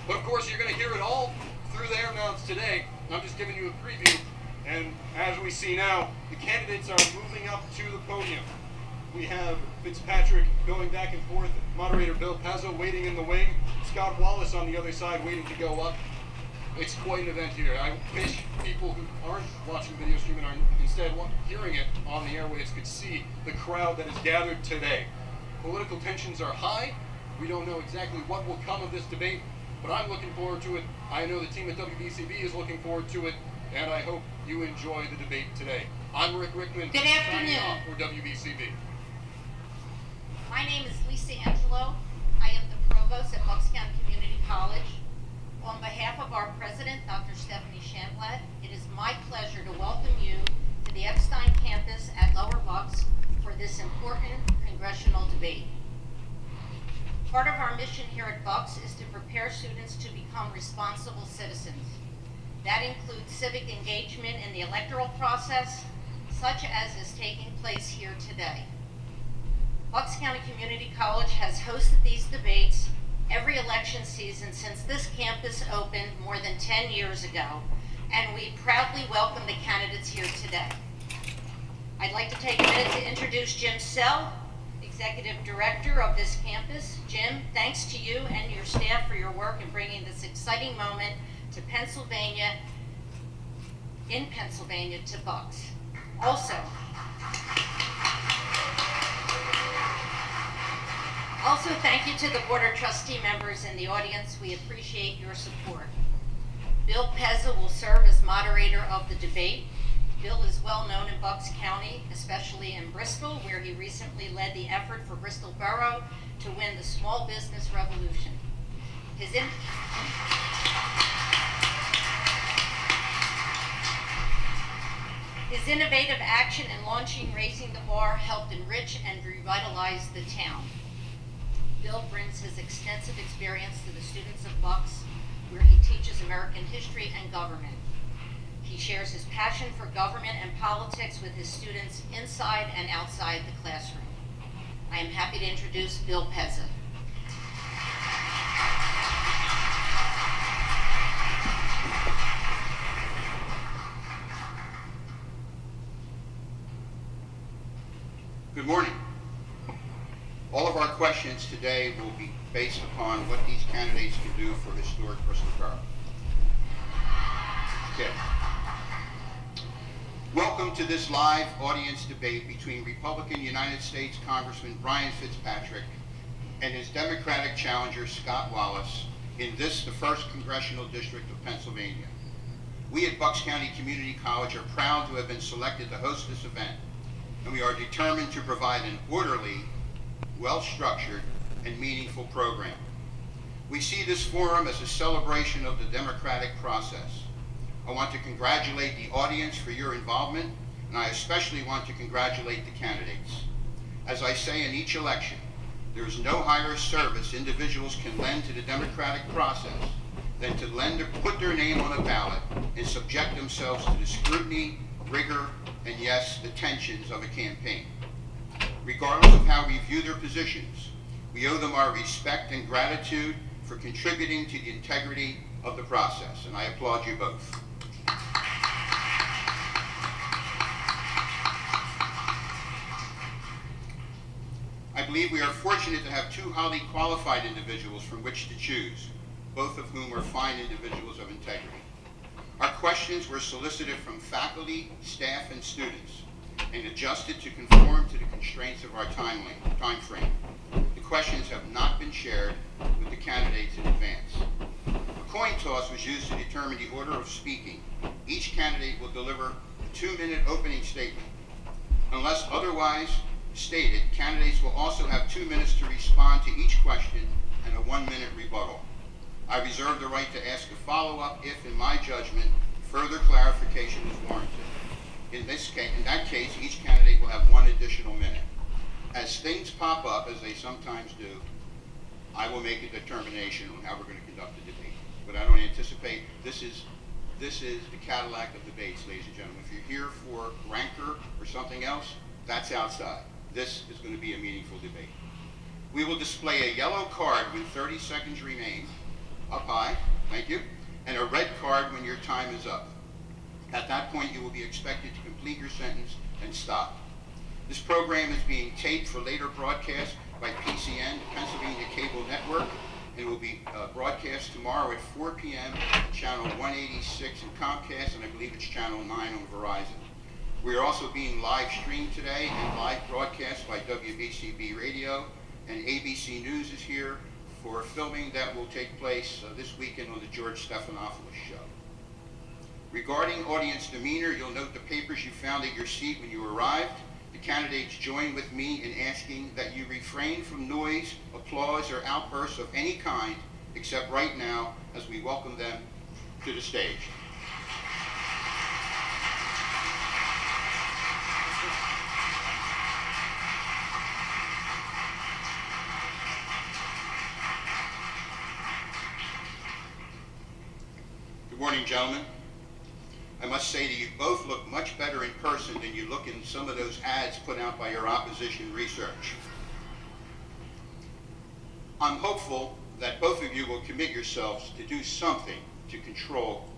But of course, you're going to hear it all through their mouths today. I'm just giving you a preview. And as we see now, the candidates are moving up to the podium. We have Fitzpatrick going back and forth, moderator Bill Pezzo waiting in the wing, Scott Wallace on the other side waiting to go up. It's quite an event here. I wish people who aren't watching video streaming are instead hearing it on the airwaves could see the crowd that is gathered today. Political tensions are high. We don't know exactly what will come of this debate, but I'm looking forward to it. I know the team at WBCB is looking forward to it, and I hope you enjoy the debate today. I'm Rick Rickman, Good afternoon. signing off for WBCB. My name is Lisa Angelo. I am the provost at Bucks County Community College. On behalf of our president, Dr. Stephanie Shamblatt, it is my pleasure to welcome you to the Epstein campus at Lower Bucks for this important congressional debate. Part of our mission here at Bucks is to prepare students to become responsible citizens. That includes civic engagement in the electoral process, such as is taking place here today. Bucks County Community College has hosted these debates every election season since this campus opened more than 10 years ago, and we proudly welcome the candidates here today. I'd like to take a minute to introduce Jim Sell, Executive Director of this campus. Jim, thanks to you and your staff for your work in bringing this exciting moment to Pennsylvania, to Bucks. Also, thank you to the Board of Trustee members in the audience. We appreciate your support. Bill Pezza will serve as moderator of the debate. Bill is well known in Bucks County, especially in Bristol, where he recently led the effort for Bristol Borough to win the small business revolution. His innovative action in launching Raising the Bar helped enrich and revitalize the town. Bill brings his extensive experience to the students of Bucks, where he teaches American history and government. He shares his passion for government and politics with his students inside and outside the classroom. I am happy to introduce Bill Pezza. Good morning. All of our questions today will be based upon what these candidates can do for historic Bristol Borough. Okay. Welcome to this live audience debate between Republican United States Congressman Brian Fitzpatrick and his Democratic challenger Scott Wallace in this, the 1st Congressional District of Pennsylvania. We at Bucks County Community College are proud to have been selected to host this event, and we are determined to provide an orderly, well-structured, and meaningful program. We see this forum as a celebration of the democratic process. I want to congratulate the audience for your involvement, and I especially want to congratulate the candidates. As I say in each election, there is no higher service individuals can lend to the democratic process than to put their name on a ballot and subject themselves to the scrutiny, rigor, and yes, the tensions of a campaign. Regardless of how we view their positions, we owe them our respect and gratitude for contributing to the integrity of the process, and I applaud you both. I believe we are fortunate to have two highly qualified individuals from which to choose, both of whom are fine individuals of integrity. Our questions were solicited from faculty, staff, and students, and adjusted to conform to the constraints of our time frame. The questions have not been shared with the candidates in advance. A coin toss was used to determine the order of speaking. Each candidate will deliver a 2-minute opening statement. Unless otherwise stated, candidates will also have 2 minutes to respond to each question and a 1-minute rebuttal. I reserve the right to ask a follow-up if, in my judgment, further clarification is warranted. In that case, each candidate will have 1 additional minute. As things pop up, as they sometimes do, I will make a determination on how we're going to conduct the debate. But I don't anticipate this is the Cadillac of debates, ladies and gentlemen. If you're here for rancor or something else, that's outside. This is going to be a meaningful debate. We will display a yellow card when 30 seconds remain. up high, thank you, and a red card when your time is up. At that point, you will be expected to complete your sentence and stop. This program is being taped for later broadcast by PCN, the Pennsylvania Cable Network, and will be broadcast tomorrow at 4 p.m. channel 186 in Comcast, and I believe it's channel 9 on Verizon. We are also being live streamed today and live broadcast by WBCB Radio, and ABC News is here for filming that will take place this weekend on the George Stephanopoulos show. Regarding audience demeanor, you'll note the papers you found at your seat when you arrived. The candidates join with me in asking that you refrain from noise, applause, or outbursts of any kind, except right now as we welcome them to the stage. Good morning, gentlemen. I must say that you both look much better in person than you look in some of those ads put out by your opposition research. I'm hopeful that both of you will commit yourselves to do something to control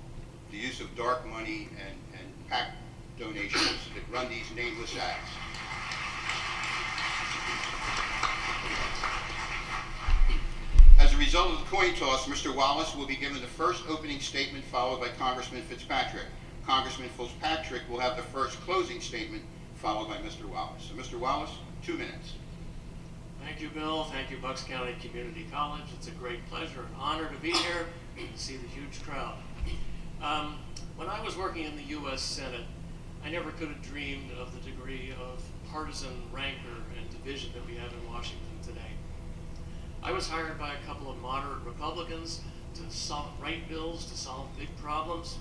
the use of dark money and PAC donations that run these nameless ads. As a result of the coin toss, Mr. Wallace will be given the first opening statement, followed by Congressman Fitzpatrick. Congressman Fitzpatrick will have the first closing statement, followed by Mr. Wallace. So, Mr. Wallace, 2 minutes. Thank you, Bill. Thank you, Bucks County Community College. It's a great pleasure and honor to be here and see the huge crowd. When I was working in the U.S. Senate, I never could have dreamed of the degree of partisan rancor and division that we have in Washington today. I was hired by a couple of moderate Republicans to write bills to solve big problems.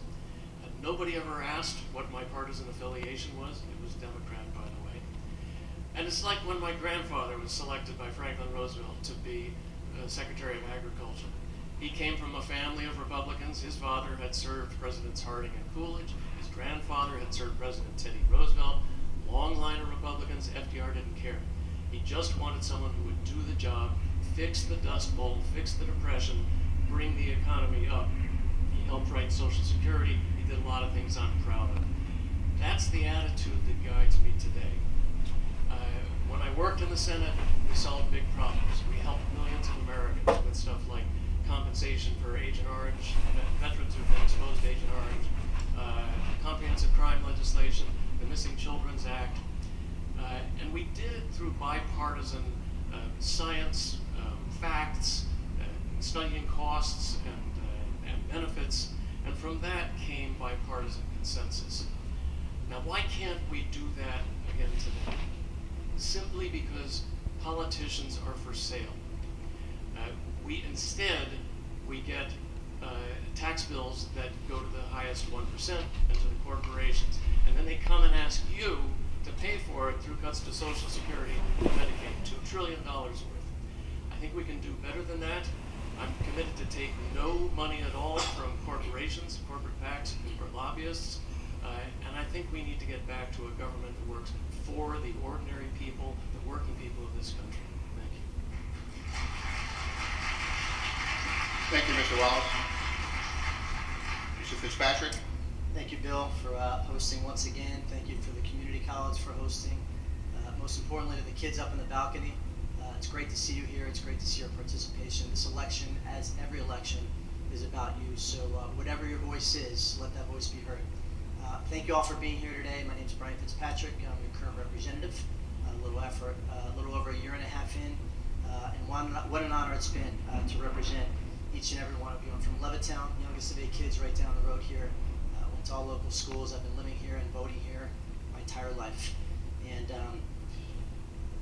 Nobody ever asked what my partisan affiliation was. It was Democrat, by the way. And it's like when my grandfather was selected by Franklin Roosevelt to be Secretary of Agriculture. He came from a family of Republicans. His father had served Presidents Harding and Coolidge. His grandfather had served President Teddy Roosevelt. Long line of Republicans. FDR didn't care. He just wanted someone who would do the job, fix the Dust Bowl, fix the Depression, bring the economy up. He helped write Social Security. He did a lot of things I'm proud of. That's the attitude that guides me today. When I worked in the Senate, we solved big problems. We helped millions of Americans with stuff like compensation for Agent Orange, veterans who've been exposed to Agent Orange, comprehensive crime legislation, the Missing Children's Act, and we did it through bipartisan science, facts, studying costs and benefits, and from that came bipartisan consensus. Now, why can't we do that again today? Simply because politicians are for sale. Instead, we get tax bills that go to the highest 1% and to the corporations, and then they come and ask you to pay for it through cuts to Social Security and Medicaid, $2 trillion worth. I think we can do better than that. I'm committed to take no money at all from corporations, corporate PACs, or lobbyists, and I think we need to get back to a government that works for the ordinary people, the working people of this country. Thank you. Thank you, Mr. Wallace. Mr. Fitzpatrick. Thank you, Bill, for hosting once again. Thank you for the community college for hosting. Most importantly, to the kids up in the balcony. It's great to see you here. It's great to see your participation. This election, as every election, is about you. So whatever your voice is, let that voice be heard. Thank you all for being here today. My name is Brian Fitzpatrick. I'm your current representative. A little over a year and a half in. And what an honor it's been to represent each and every one of you. I'm from Levittown, youngest of 8 kids right down the road here. Went to all local schools. I've been living here and voting here my entire life. And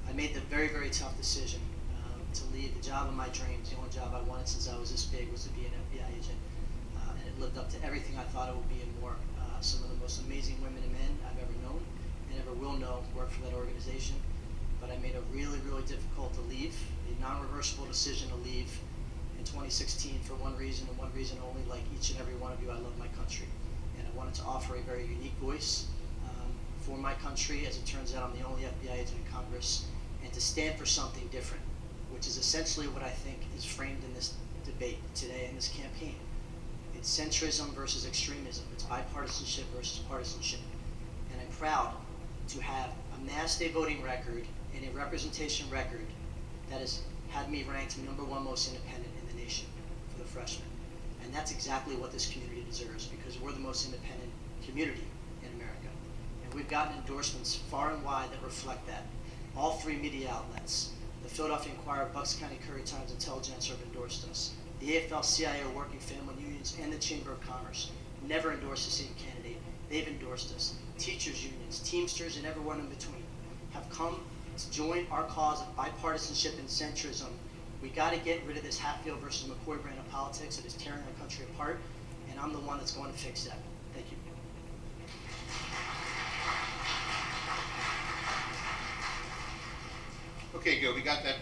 I made the very, very tough decision to leave the job of my dreams. The only job I wanted since I was this big was to be an FBI agent. And it lived up to everything I thought it would be and more. Some of the most amazing women and men I've ever known and ever will know work for that organization. But I made a really, really difficult to leave, a non-reversible decision to leave in 2016 for one reason and one reason only. Like each and every one of you, I love my country. And I wanted to offer a very unique voice for my country. As it turns out, I'm the only FBI agent in Congress. And to stand for something different, which is essentially what I think is framed in this debate today in this campaign. It's centrism versus extremism. It's bipartisanship versus partisanship. And I'm proud to have a mass day voting record and a representation record that has had me ranked #1 most independent in the nation for the freshmen. And that's exactly what this community deserves, because we're the most independent community in America. And we've gotten endorsements far and wide that reflect that. All 3 media outlets, the Philadelphia Inquirer, Bucks County Courier Times, and Intelligencer have endorsed us. The AFL-CIO, Working Family Unions, and the Chamber of Commerce never endorsed the same candidate. They've endorsed us. Teachers unions, Teamsters, and everyone in between have come to join our cause of bipartisanship and centrism. We got to get rid of this Hatfield versus McCoy brand of politics that is tearing our country apart, and I'm the one that's going to fix that. Thank you. Okay, Gil, we got that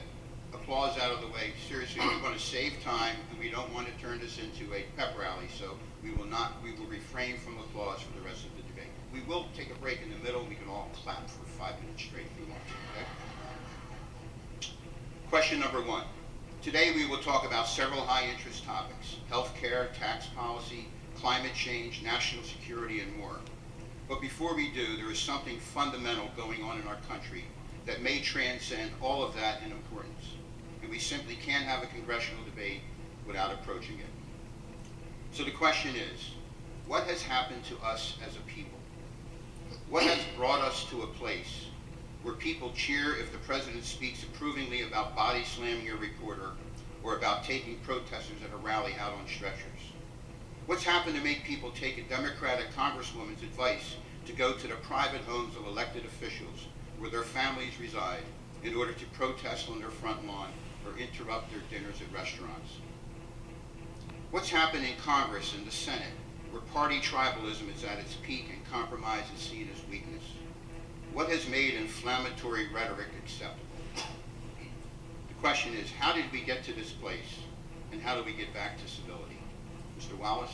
applause out of the way. Seriously, we want to save time, and we don't want to turn this into a pep rally, so we will refrain from applause for the rest of the debate. We will take a break in the middle. We can all clap for 5 minutes straight if we want to, okay? Question number 1. Today we will talk about several high-interest topics: healthcare, tax policy, climate change, national security, and more. But before we do, there is something fundamental going on in our country that may transcend all of that in importance, and we simply can't have a congressional debate without approaching it. So the question is, what has happened to us as a people? What has brought us to a place where people cheer if the president speaks approvingly about body slamming a reporter or about taking protesters at a rally out on stretchers? What's happened to make people take a Democratic congresswoman's advice to go to the private homes of elected officials where their families reside in order to protest on their front lawn or interrupt their dinners at restaurants? What's happened in Congress and the Senate, where party tribalism is at its peak and compromise is seen as weakness? What has made inflammatory rhetoric acceptable? The question is, how did we get to this place, and how do we get back to civility? Mr. Wallace?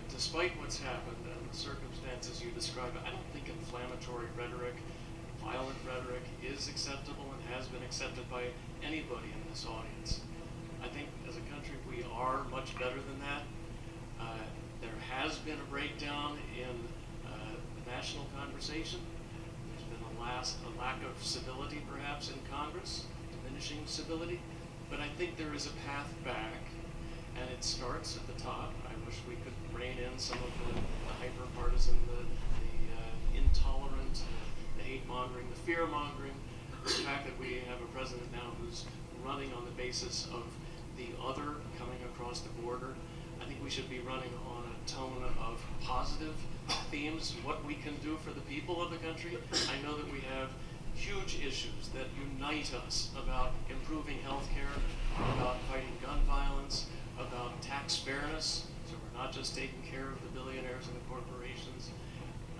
Despite what's happened and the circumstances you described, I don't think inflammatory rhetoric, violent rhetoric is acceptable and has been accepted by anybody in this audience. I think as a country we are much better than that. There has been a breakdown in the national conversation. There's been a lack of civility perhaps in Congress, diminishing civility, but I think there is a path back, and it starts at the top. I wish we could rein in some of the hyper-partisan, the intolerant, the hate-mongering, the fear-mongering, the fact that we have a president now who's running on the basis of the other coming across the border. I think we should be running on a tone of positive themes, what we can do for the people of the country. I know that we have huge issues that unite us about improving health care, about fighting gun violence, about tax fairness, so we're not just taking care of the billionaires and the corporations.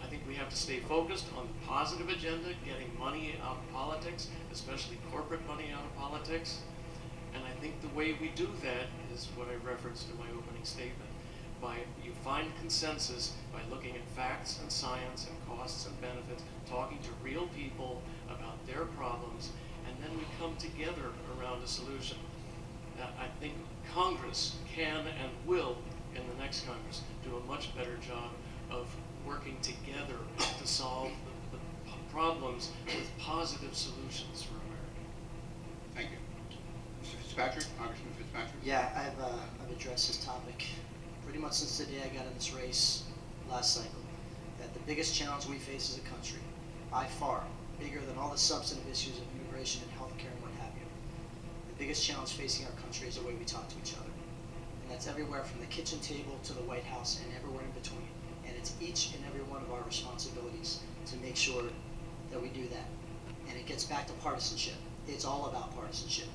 I think we have to stay focused on the positive agenda, getting money out of politics, especially corporate money out of politics. And I think the way we do that is what I referenced in my opening statement. You find consensus by looking at facts and science and costs and benefits, talking to real people about their problems, and then we come together around a solution. I think Congress can and will, in the next Congress, do a much better job of working together to solve the problems with positive solutions for America. Thank you. Mr. Fitzpatrick, Congressman Fitzpatrick? Yeah, I've addressed this topic pretty much since the day I got in this race last cycle, that the biggest challenge we face as a country, by far, bigger than all the substantive issues of immigration and healthcare and what have you, the biggest challenge facing our country is the way we talk to each other. And that's everywhere from the kitchen table to the White House and everywhere in between. And it's each and every one of our responsibilities to make sure that we do that. And it gets back to partisanship. It's all about partisanship.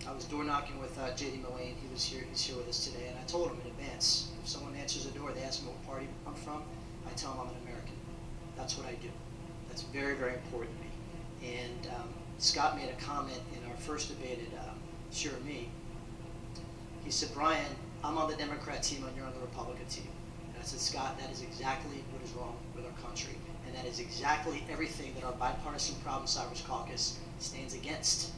I was door knocking with J.D. Mullane. He's here with us today, and I told him in advance, if someone answers the door, they ask me what party I'm from, I tell them I'm an American. That's what I do. That's very, very important to me. And Scott made a comment in our first debate at Sure Me. He said, Brian, I'm on the Democrat team and you're on the Republican team. And I said, Scott, that is exactly what is wrong with our country. And that is exactly everything that our bipartisan problem solvers caucus stands against.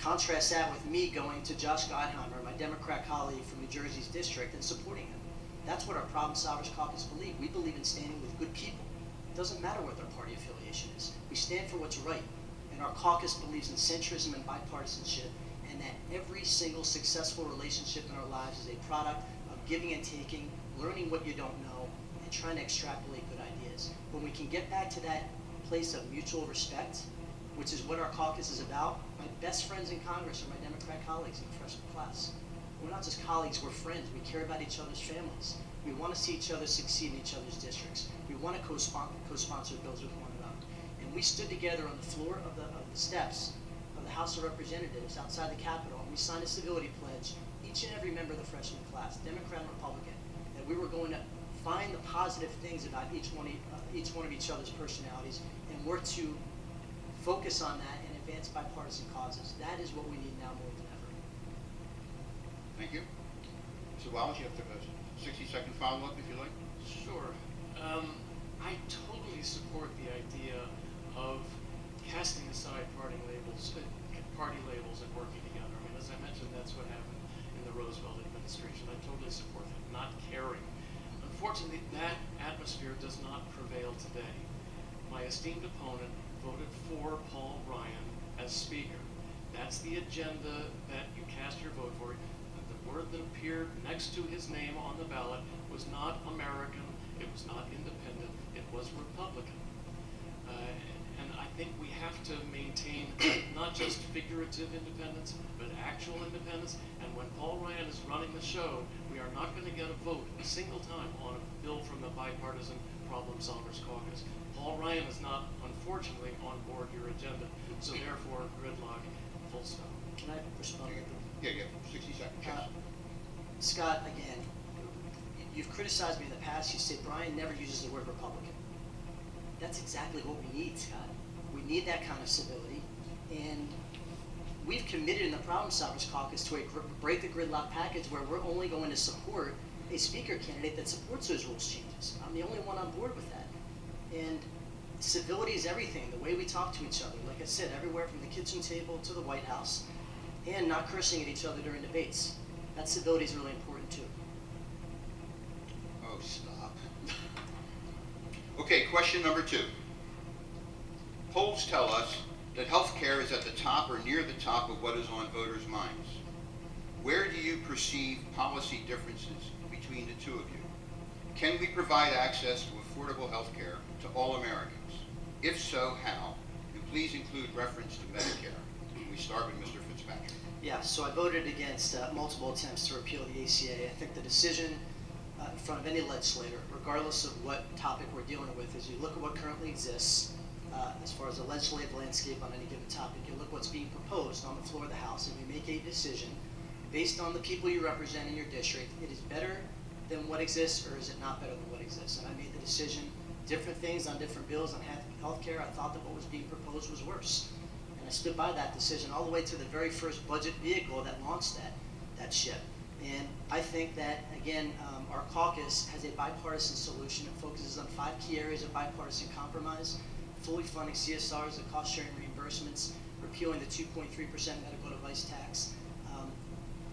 Contrast that with me going to Josh Gottheimer, my Democrat colleague from New Jersey's district, and supporting him. That's what our Problem Solvers Caucus believe. We believe in standing with good people. It doesn't matter what their party affiliation is. We stand for what's right. And our caucus believes in centrism and bipartisanship, and that every single successful relationship in our lives is a product of giving and taking, learning what you don't know, and trying to extrapolate good ideas. When we can get back to that place of mutual respect, which is what our caucus is about, my best friends in Congress are my Democrat colleagues in the freshman class. We're not just colleagues, we're friends. We care about each other's families. We want to see each other succeed in each other's districts. We want to co-sponsor bills with one another. And we stood together on the floor of the steps of the House of Representatives outside the Capitol, and we signed a civility pledge, each and every member of the freshman class, Democrat and Republican, that we were going to find the positive things about each one of each other's personalities and work to focus on that and advance bipartisan causes. That is what we need now more than ever. Thank you. Mr. Wallace, you have to 60-second follow-up if you like. Sure. I totally support the idea of casting aside party labels and working together. I mean, as I mentioned, that's what happened in the Roosevelt administration. I totally support that, not caring. Unfortunately, that atmosphere does not prevail today. My esteemed opponent voted for Paul Ryan as Speaker. That's the agenda that you cast your vote for. The word that appeared next to his name on the ballot was not American, it was not independent, it was Republican. And I think we have to maintain not just figurative independence, but actual independence. And when Paul Ryan is running the show, we are not going to get a vote a single time on a bill from the Bipartisan Problem Solvers Caucus. Paul Ryan is not, unfortunately, on board your agenda. So therefore, gridlock, full stop. Can I respond? Yeah, 60 seconds. Yes. Scott, again, you've criticized me in the past. You say Brian never uses the word Republican. That's exactly what we need, Scott. We need that kind of civility. And we've committed in the Problem Solvers Caucus to a break the gridlock package where we're only going to support a speaker candidate that supports those rules changes. I'm the only one on board with that. And civility is everything, the way we talk to each other. Like I said, everywhere from the kitchen table to the White House, and not cursing at each other during debates. That civility is really important too. Oh, stop. Okay, question number 2. Polls tell us that health care is at the top or near the top of what is on voters' minds. Where do you perceive policy differences between the two of you? Can we provide access to affordable health care to all Americans? If so, how? And please include reference to Medicare. We start with Mr. Fitzpatrick. Yeah, so I voted against multiple attempts to repeal the ACA. I think the decision in front of any legislator, regardless of what topic we're dealing with, is you look at what currently exists as far as the legislative landscape on any given topic, you look what's being proposed on the floor of the House, and you make a decision based on the people you represent in your district. It is better than what exists, or is it not better than what exists? And I made the decision, different things on different bills on health care. I thought that what was being proposed was worse. And I stood by that decision all the way to the very first budget vehicle that launched that ship. And I think that, again, our caucus has a bipartisan solution that focuses on 5 key areas of bipartisan compromise: fully funding CSRs and cost-sharing reimbursements, repealing the 2.3% medical device tax,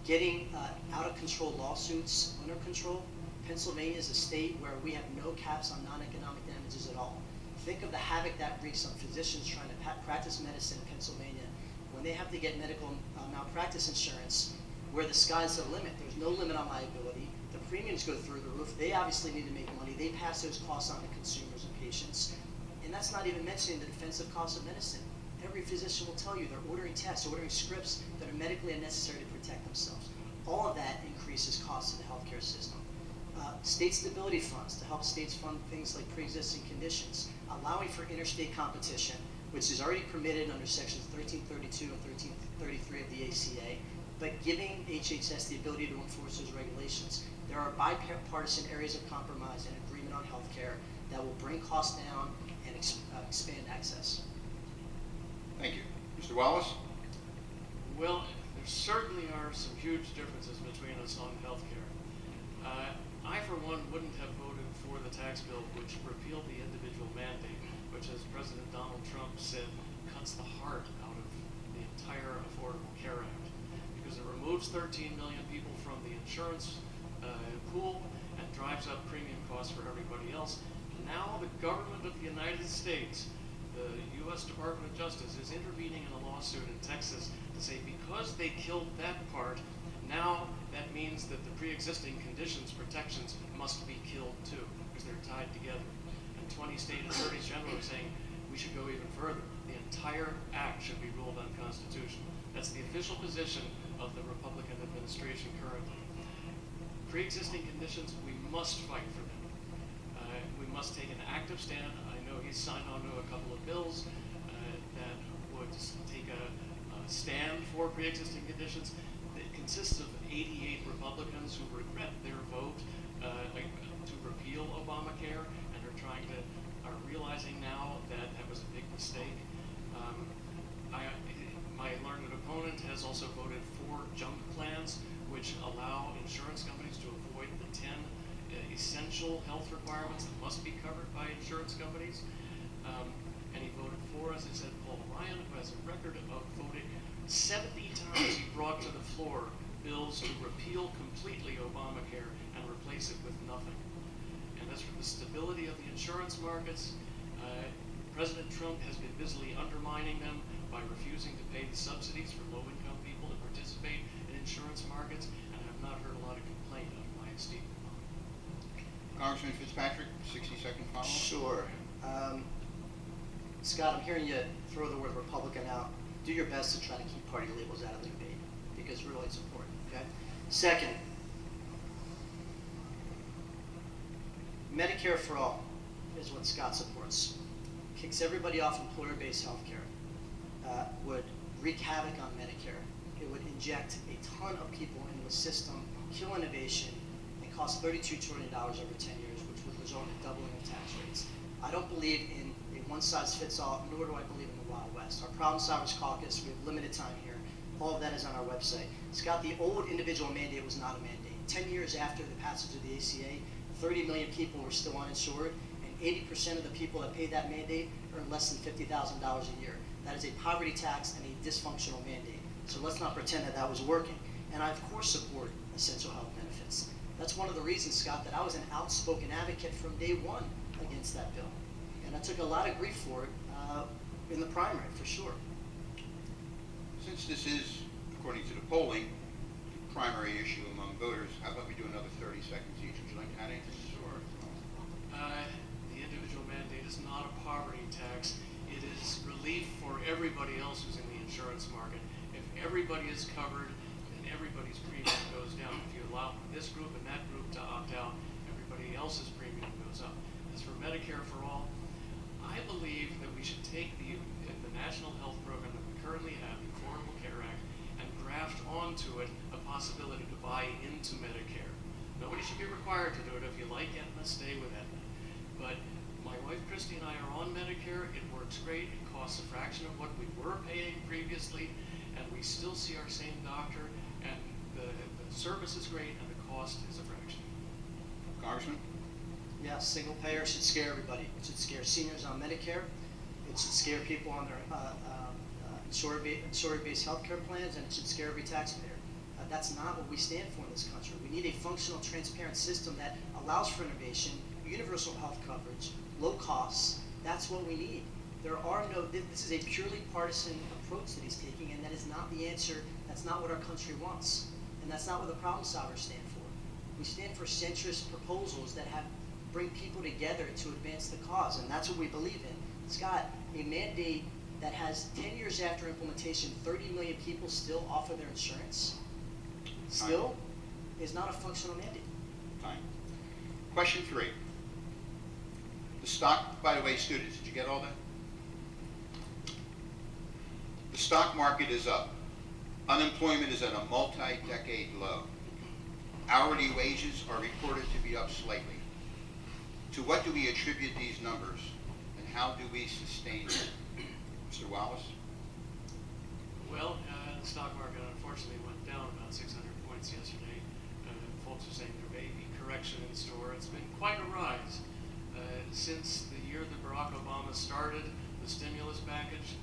getting out-of-control lawsuits under control. Pennsylvania is a state where we have no caps on non-economic damages at all. Think of the havoc that wreaks on physicians trying to practice medicine in Pennsylvania when they have to get medical malpractice insurance, where the sky's the limit. There's no limit on liability. The premiums go through the roof. They obviously need to make money. They pass those costs on to consumers and patients. And that's not even mentioning the defensive cost of medicine. Every physician will tell you they're ordering tests, ordering scripts that are medically unnecessary to protect themselves. All of that increases costs of the healthcare system. State stability funds to help states fund things like pre-existing conditions, allowing for interstate competition, which is already permitted under sections 1332 and 1333 of the ACA, but giving HHS the ability to enforce those regulations. There are bipartisan areas of compromise and agreement on healthcare that will bring costs down and expand access. Thank you. Mr. Wallace? Well, there certainly are some huge differences between us on health care. I, for one, wouldn't have voted for the tax bill which repealed the individual mandate, which, as President Donald Trump said, cuts the heart out of the entire Affordable Care Act, because it removes 13 million people from the insurance pool and drives up premium costs for everybody else. Now the government of the United States, the U.S. Department of Justice, is intervening in a lawsuit in Texas to say because they killed that part, now that means that the pre-existing conditions protections must be killed too, because they're tied together. And 20 state attorneys general are saying we should go even further. The entire act should be ruled unconstitutional. That's the official position of the Republican administration currently. Pre-existing conditions, we must fight for them. We must take an active stand. I know he's signed on to a couple of bills that would take a stand for pre-existing conditions. It consists of 88 Republicans who regret their vote to repeal Obamacare and are realizing now that that was a big mistake. My learned opponent has also voted for junk plans, which allow insurance companies to avoid the 10 essential health requirements that must be covered by insurance companies. And he voted for, as I said, Paul Ryan, who has a record of voting 70 times he brought to the floor bills to repeal completely Obamacare and replace it with nothing. And as for the stability of the insurance markets, President Trump has been busily undermining them by refusing to pay the subsidies for low-income people to participate in insurance markets, and I've not heard a lot of complaint of my esteemed opponent. Congressman Fitzpatrick, 60-second follow-up. Sure. Scott, I'm hearing you throw the word Republican out. Do your best to try to keep party labels out of the debate, because really it's important, okay? Second, Medicare for all is what Scott supports. Kicks everybody off employer-based health care, would wreak havoc on Medicare. It would inject a ton of people into the system, kill innovation, and cost $32 trillion over 10 years, which would result in doubling of tax rates. I don't believe in a one-size-fits-all, nor do I believe in the Wild West. Our Problem Solvers Caucus, we have limited time here. All of that is on our website. Scott, the old individual mandate was not a mandate. 10 years after the passage of the ACA, 30 million people were still uninsured, and 80% of the people that paid that mandate earned less than $50,000 a year. That is a poverty tax and a dysfunctional mandate. So let's not pretend that that was working. And I, of course, support essential health benefits. That's one of the reasons, Scott, that I was an outspoken advocate from day one against that bill. And I took a lot of grief for it in the primary, for sure. Since this is, according to the polling, the primary issue among voters, how about we do another 30 seconds each? Would you like to add anything? Sure. The individual mandate is not a poverty tax. It is relief for everybody else who's in the insurance market. If everybody is covered, then everybody's premium goes down. If you allow this group and that group to opt out, everybody else's premium goes up. As for Medicare for all, I believe that we should take the national health program that we currently have, the Affordable Care Act, and graft onto it a possibility to buy into Medicare. Nobody should be required to do it. If you like Aetna, stay with Aetna. But my wife Christy and I are on Medicare. It works great. It costs a fraction of what we were paying previously, and we still see our same doctor, and the service is great, and the cost is a fraction. Congressman? Yeah, single payer should scare everybody. It should scare seniors on Medicare. It should scare people on their insurer-based health care plans, and it should scare every taxpayer. That's not what we stand for in this country. We need a functional, transparent system that allows for innovation, universal health coverage, low costs. That's what we need. This is a purely partisan approach that he's taking, and that is not the answer. That's not what our country wants. And that's not what the problem solvers stand for. We stand for centrist proposals that bring people together to advance the cause, and that's what we believe in. Scott, a mandate that has 10 years after implementation, 30 million people still offer their insurance, still is not a functional mandate. Time. Question 3. The stock, by the way, students, did you get all that? The stock market is up. Unemployment is at a multi-decade low. Hourly wages are reported to be up slightly. To what do we attribute these numbers, and how do we sustain them? Mr. Wallace? Well, the stock market unfortunately went down about 600 points yesterday. Folks are saying there may be correction in store. It's been quite a rise. Since the year that Barack Obama started the stimulus package,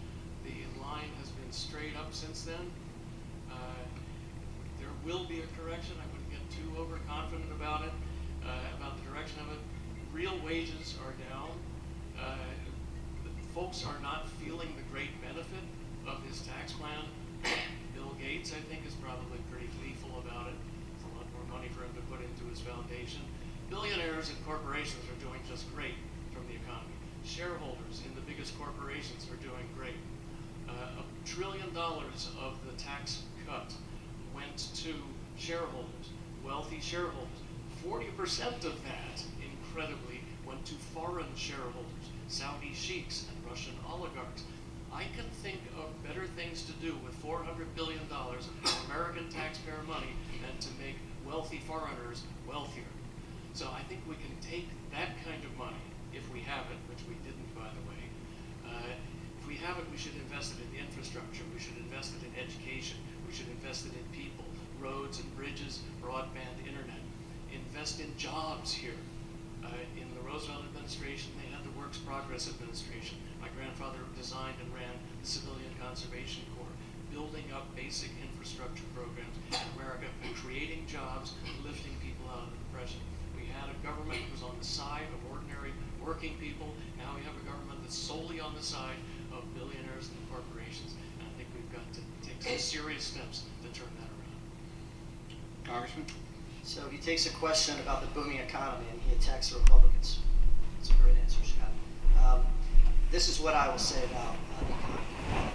the line has been straight up since then. There will be a correction. I wouldn't get too overconfident about it, about the direction of it. Real wages are down. Folks are not feeling the great benefit of his tax plan. Bill Gates, I think, is probably pretty gleeful about it. It's a lot more money for him to put into his foundation. Billionaires and corporations are doing just great from the economy. Shareholders in the biggest corporations are doing great. $1 trillion of the tax cut went to shareholders, wealthy shareholders. 40% of that, incredibly, went to foreign shareholders, Saudi sheiks and Russian oligarchs. I can think of better things to do with $400 billion of American taxpayer money than to make wealthy foreigners wealthier. So I think we can take that kind of money, if we have it, which we didn't, by the way. If we have it, we should invest it in infrastructure. We should invest it in education. We should invest it in people, roads and bridges, broadband internet. Invest in jobs here. In the Roosevelt administration, they had the Works Progress Administration. My grandfather designed and ran the Civilian Conservation Corps, building up basic infrastructure programs in America, creating jobs, lifting people out of the Depression. We had a government that was on the side of ordinary working people. Now we have a government that's solely on the side of billionaires and corporations. And I think we've got to take some serious steps to turn that around. Congressman? So he takes a question about the booming economy and he attacks the Republicans. It's a great answer, Scott. This is what I will say about the economy.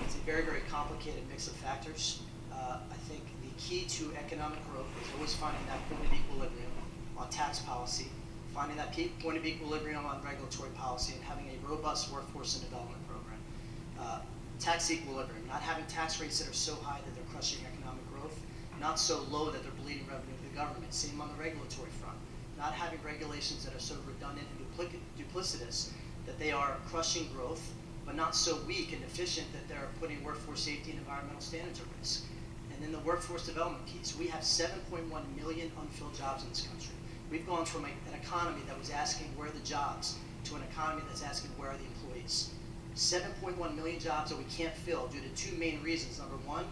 It's a very, very complicated mix of factors. I think the key to economic growth is always finding that point of equilibrium on tax policy, finding that point of equilibrium on regulatory policy, and having a robust workforce and development program. Tax equilibrium, not having tax rates that are so high that they're crushing economic growth, not so low that they're bleeding revenue to the government. Same on the regulatory front. Not having regulations that are so redundant and duplicitous that they are crushing growth, but not so weak and deficient that they're putting workforce safety and environmental standards at risk. And then the workforce development piece. We have 7.1 million unfilled jobs in this country. We've gone from an economy that was asking where are the jobs to an economy that's asking where are the employees. 7.1 million jobs that we can't fill due to two main reasons. Number one,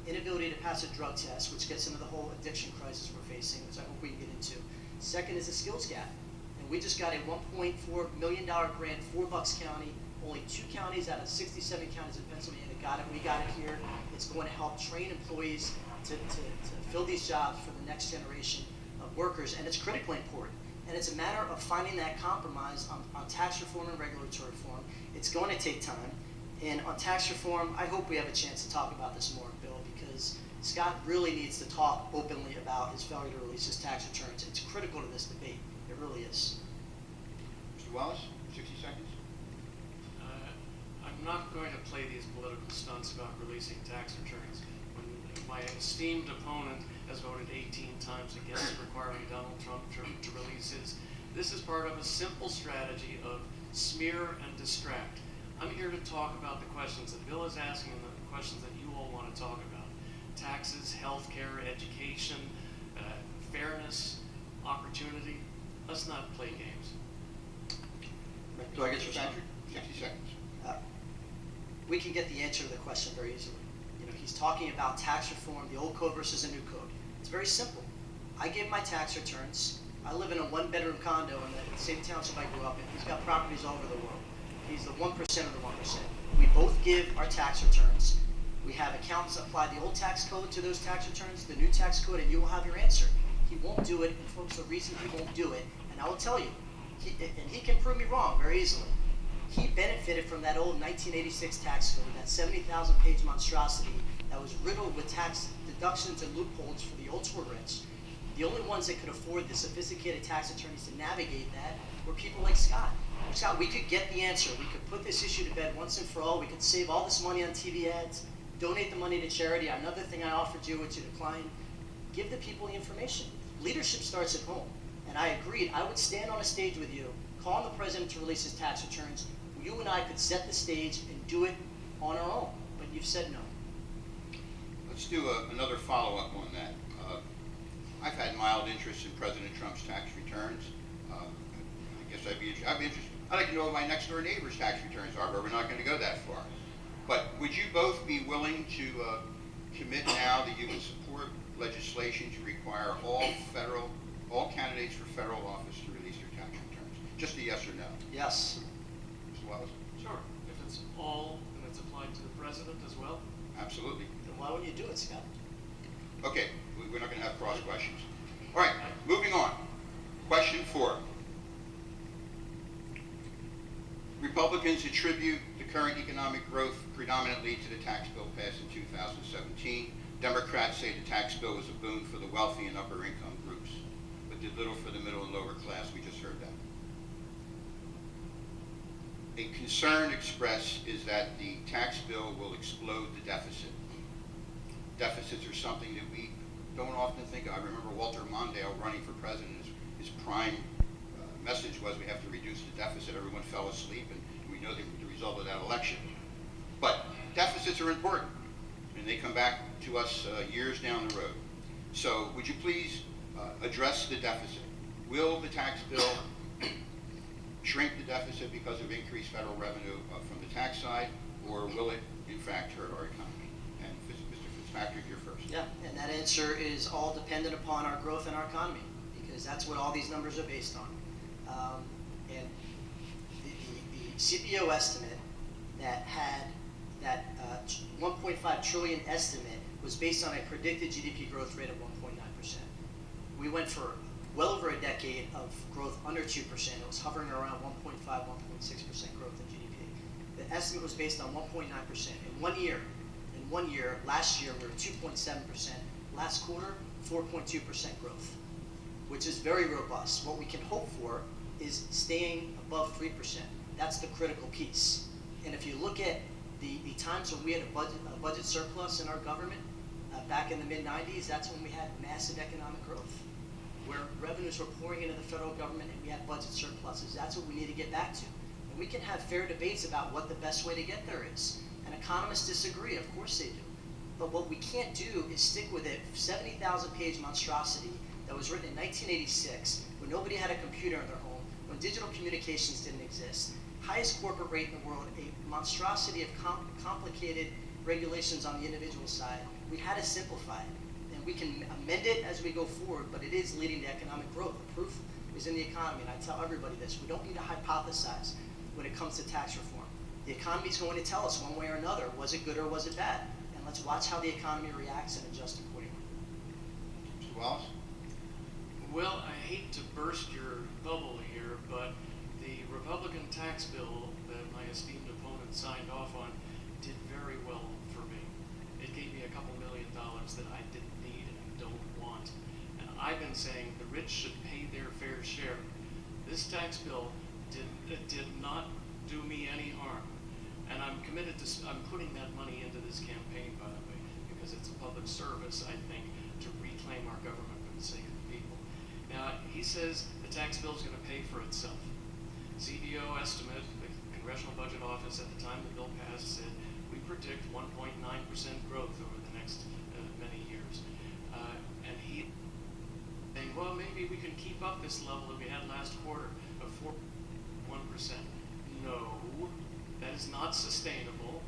inability to pass a drug test, which gets into the whole addiction crisis we're facing, which I hope we can get into. Second is the skills gap. And we just got a $1.4 million grant for Bucks County. Only 2 counties out of 67 counties in Pennsylvania got it. We got it here. It's going to help train employees to fill these jobs for the next generation of workers, and it's critically important. And it's a matter of finding that compromise on tax reform and regulatory reform. It's going to take time. And on tax reform, I hope we have a chance to talk about this more, Bill, because Scott really needs to talk openly about his failure to release his tax returns. It's critical to this debate. It really is. Mr. Wallace, 60 seconds. I'm not going to play these political stunts about releasing tax returns when my esteemed opponent has voted 18 times against requiring Donald Trump to release his. This is part of a simple strategy of smear and distract. I'm here to talk about the questions that Bill is asking and the questions that you all want to talk about. Taxes, healthcare, education, fairness, opportunity. Let's not play games. Do I get your Patrick? 60 seconds. We can get the answer to the question very easily. You know, he's talking about tax reform, the old code versus a new code. It's very simple. I give my tax returns. I live in a 1-bedroom condo in the same township I grew up in. He's got properties all over the world. He's the 1% of the 1%. We both give our tax returns. We have accountants apply the old tax code to those tax returns, the new tax code, and you will have your answer. He won't do it, and folks, the reason he won't do it, and I will tell you, and he can prove me wrong very easily. He benefited from that old 1986 tax code, that 70,000-page monstrosity that was riddled with tax deductions and loopholes for the ultra rich. The only ones that could afford the sophisticated tax attorneys to navigate that were people like Scott. Scott, we could get the answer. We could put this issue to bed once and for all. We could save all this money on TV ads, donate the money to charity. Another thing I offered you, which you declined. Give the people the information. Leadership starts at home. And I agreed. I would stand on a stage with you, call on the president to release his tax returns. You and I could set the stage and do it on our own. But you've said no. Let's do another follow-up on that. I've had mild interest in President Trump's tax returns. I guess I'd be interested. I'd like to know what my next-door neighbor's tax returns are, but we're not going to go that far. But would you both be willing to commit now that you can support legislation to require all candidates for federal office to release their tax returns? Just a yes or no. Yes. Mr. Wallace? Sure. If it's all, and it's applied to the president as well. Absolutely. Then why wouldn't you do it, Scott? Okay, we're not going to have cross questions. All right, moving on. Question 4. Republicans attribute the current economic growth predominantly to the tax bill passed in 2017. Democrats say the tax bill was a boon for the wealthy and upper income groups, but did little for the middle and lower class. We just heard that. A concern expressed is that the tax bill will explode the deficit. Deficits are something that we don't often think of. I remember Walter Mondale running for president. His prime message was we have to reduce the deficit. Everyone fell asleep, and we know the result of that election. But deficits are important, and they come back to us years down the road. So would you please address the deficit? Will the tax bill shrink the deficit because of increased federal revenue from the tax side, or will it, in fact, hurt our economy? And Mr. Fitzpatrick, you're first. Yeah, and that answer is all dependent upon our growth in our economy, because that's what all these numbers are based on. And the CBO estimate that had that 1.5 trillion estimate was based on a predicted GDP growth rate of 1.9%. We went for well over a decade of growth under 2%. It was hovering around 1.5, 1.6% growth in GDP. The estimate was based on 1.9%. In 1 year, last year we were 2.7%. Last quarter, 4.2% growth, which is very robust. What we can hope for is staying above 3%. That's the critical piece. And if you look at the times when we had a budget surplus in our government, back in the mid-90s, that's when we had massive economic growth, where revenues were pouring into the federal government and we had budget surpluses. That's what we need to get back to. And we can have fair debates about what the best way to get there is. And economists disagree, of course they do. But what we can't do is stick with a 70,000-page monstrosity that was written in 1986, when nobody had a computer in their home, when digital communications didn't exist, highest corporate rate in the world, a monstrosity of complicated regulations on the individual side. We had to simplify it. And we can amend it as we go forward, but it is leading to economic growth. The proof is in the economy, and I tell everybody this. We don't need to hypothesize when it comes to tax reform. The economy is going to tell us one way or another, was it good or was it bad? And let's watch how the economy reacts and adjust accordingly. Mr. Wallace? Well, I hate to burst your bubble here, but the Republican tax bill that my esteemed opponent signed off on did very well for me. It gave me a couple $1 million that I didn't need and don't want. And I've been saying the rich should pay their fair share. This tax bill did not do me any harm. And I'm committed to, I'm putting that money into this campaign, by the way, because it's a public service, I think, to reclaim our government for the sake of the people. Now, he says the tax bill is going to pay for itself. CBO estimate, the Congressional Budget Office at the time the bill passed said, we predict 1.9% growth over the next many years. And he saying, well, maybe we can keep up this level that we had last quarter of 4.1%. No, that is not sustainable.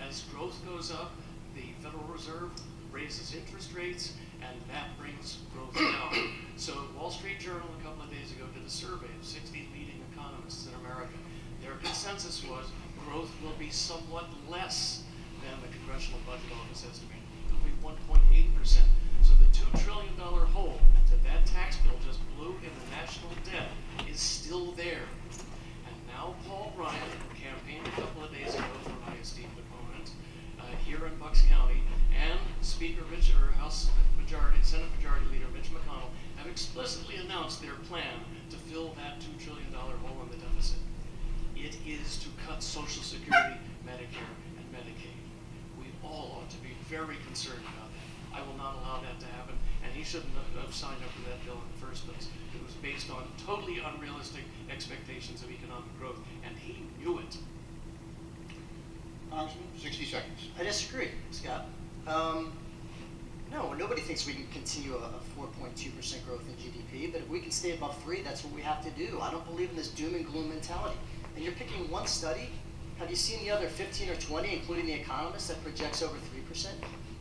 As growth goes up, the Federal Reserve raises interest rates, and that brings growth down. So Wall Street Journal a couple of days ago did a survey of 60 leading economists in America. Their consensus was growth will be somewhat less than the Congressional Budget Office estimated. It'll be 1.8%. So the $2 trillion hole that tax bill just blew in the national debt is still there. And now Paul Ryan campaigned a couple of days ago for my esteemed opponent here in Bucks County, and Speaker Mitch, or House Majority, Senate Majority Leader Mitch McConnell have explicitly announced their plan to fill that $2 trillion hole in the deficit. It is to cut Social Security, Medicare, and Medicaid. We all ought to be very concerned about that. I will not allow that to happen, and he shouldn't have signed up for that bill in the first place. It was based on totally unrealistic expectations of economic growth, and he knew it. Congressman, 60 seconds. I disagree, Scott. No, nobody thinks we can continue a 4.2% growth in GDP, but if we can stay above 3, that's what we have to do. I don't believe in this doom and gloom mentality. And you're picking one study. Have you seen the other 15 or 20, including The Economist, that projects over 3%?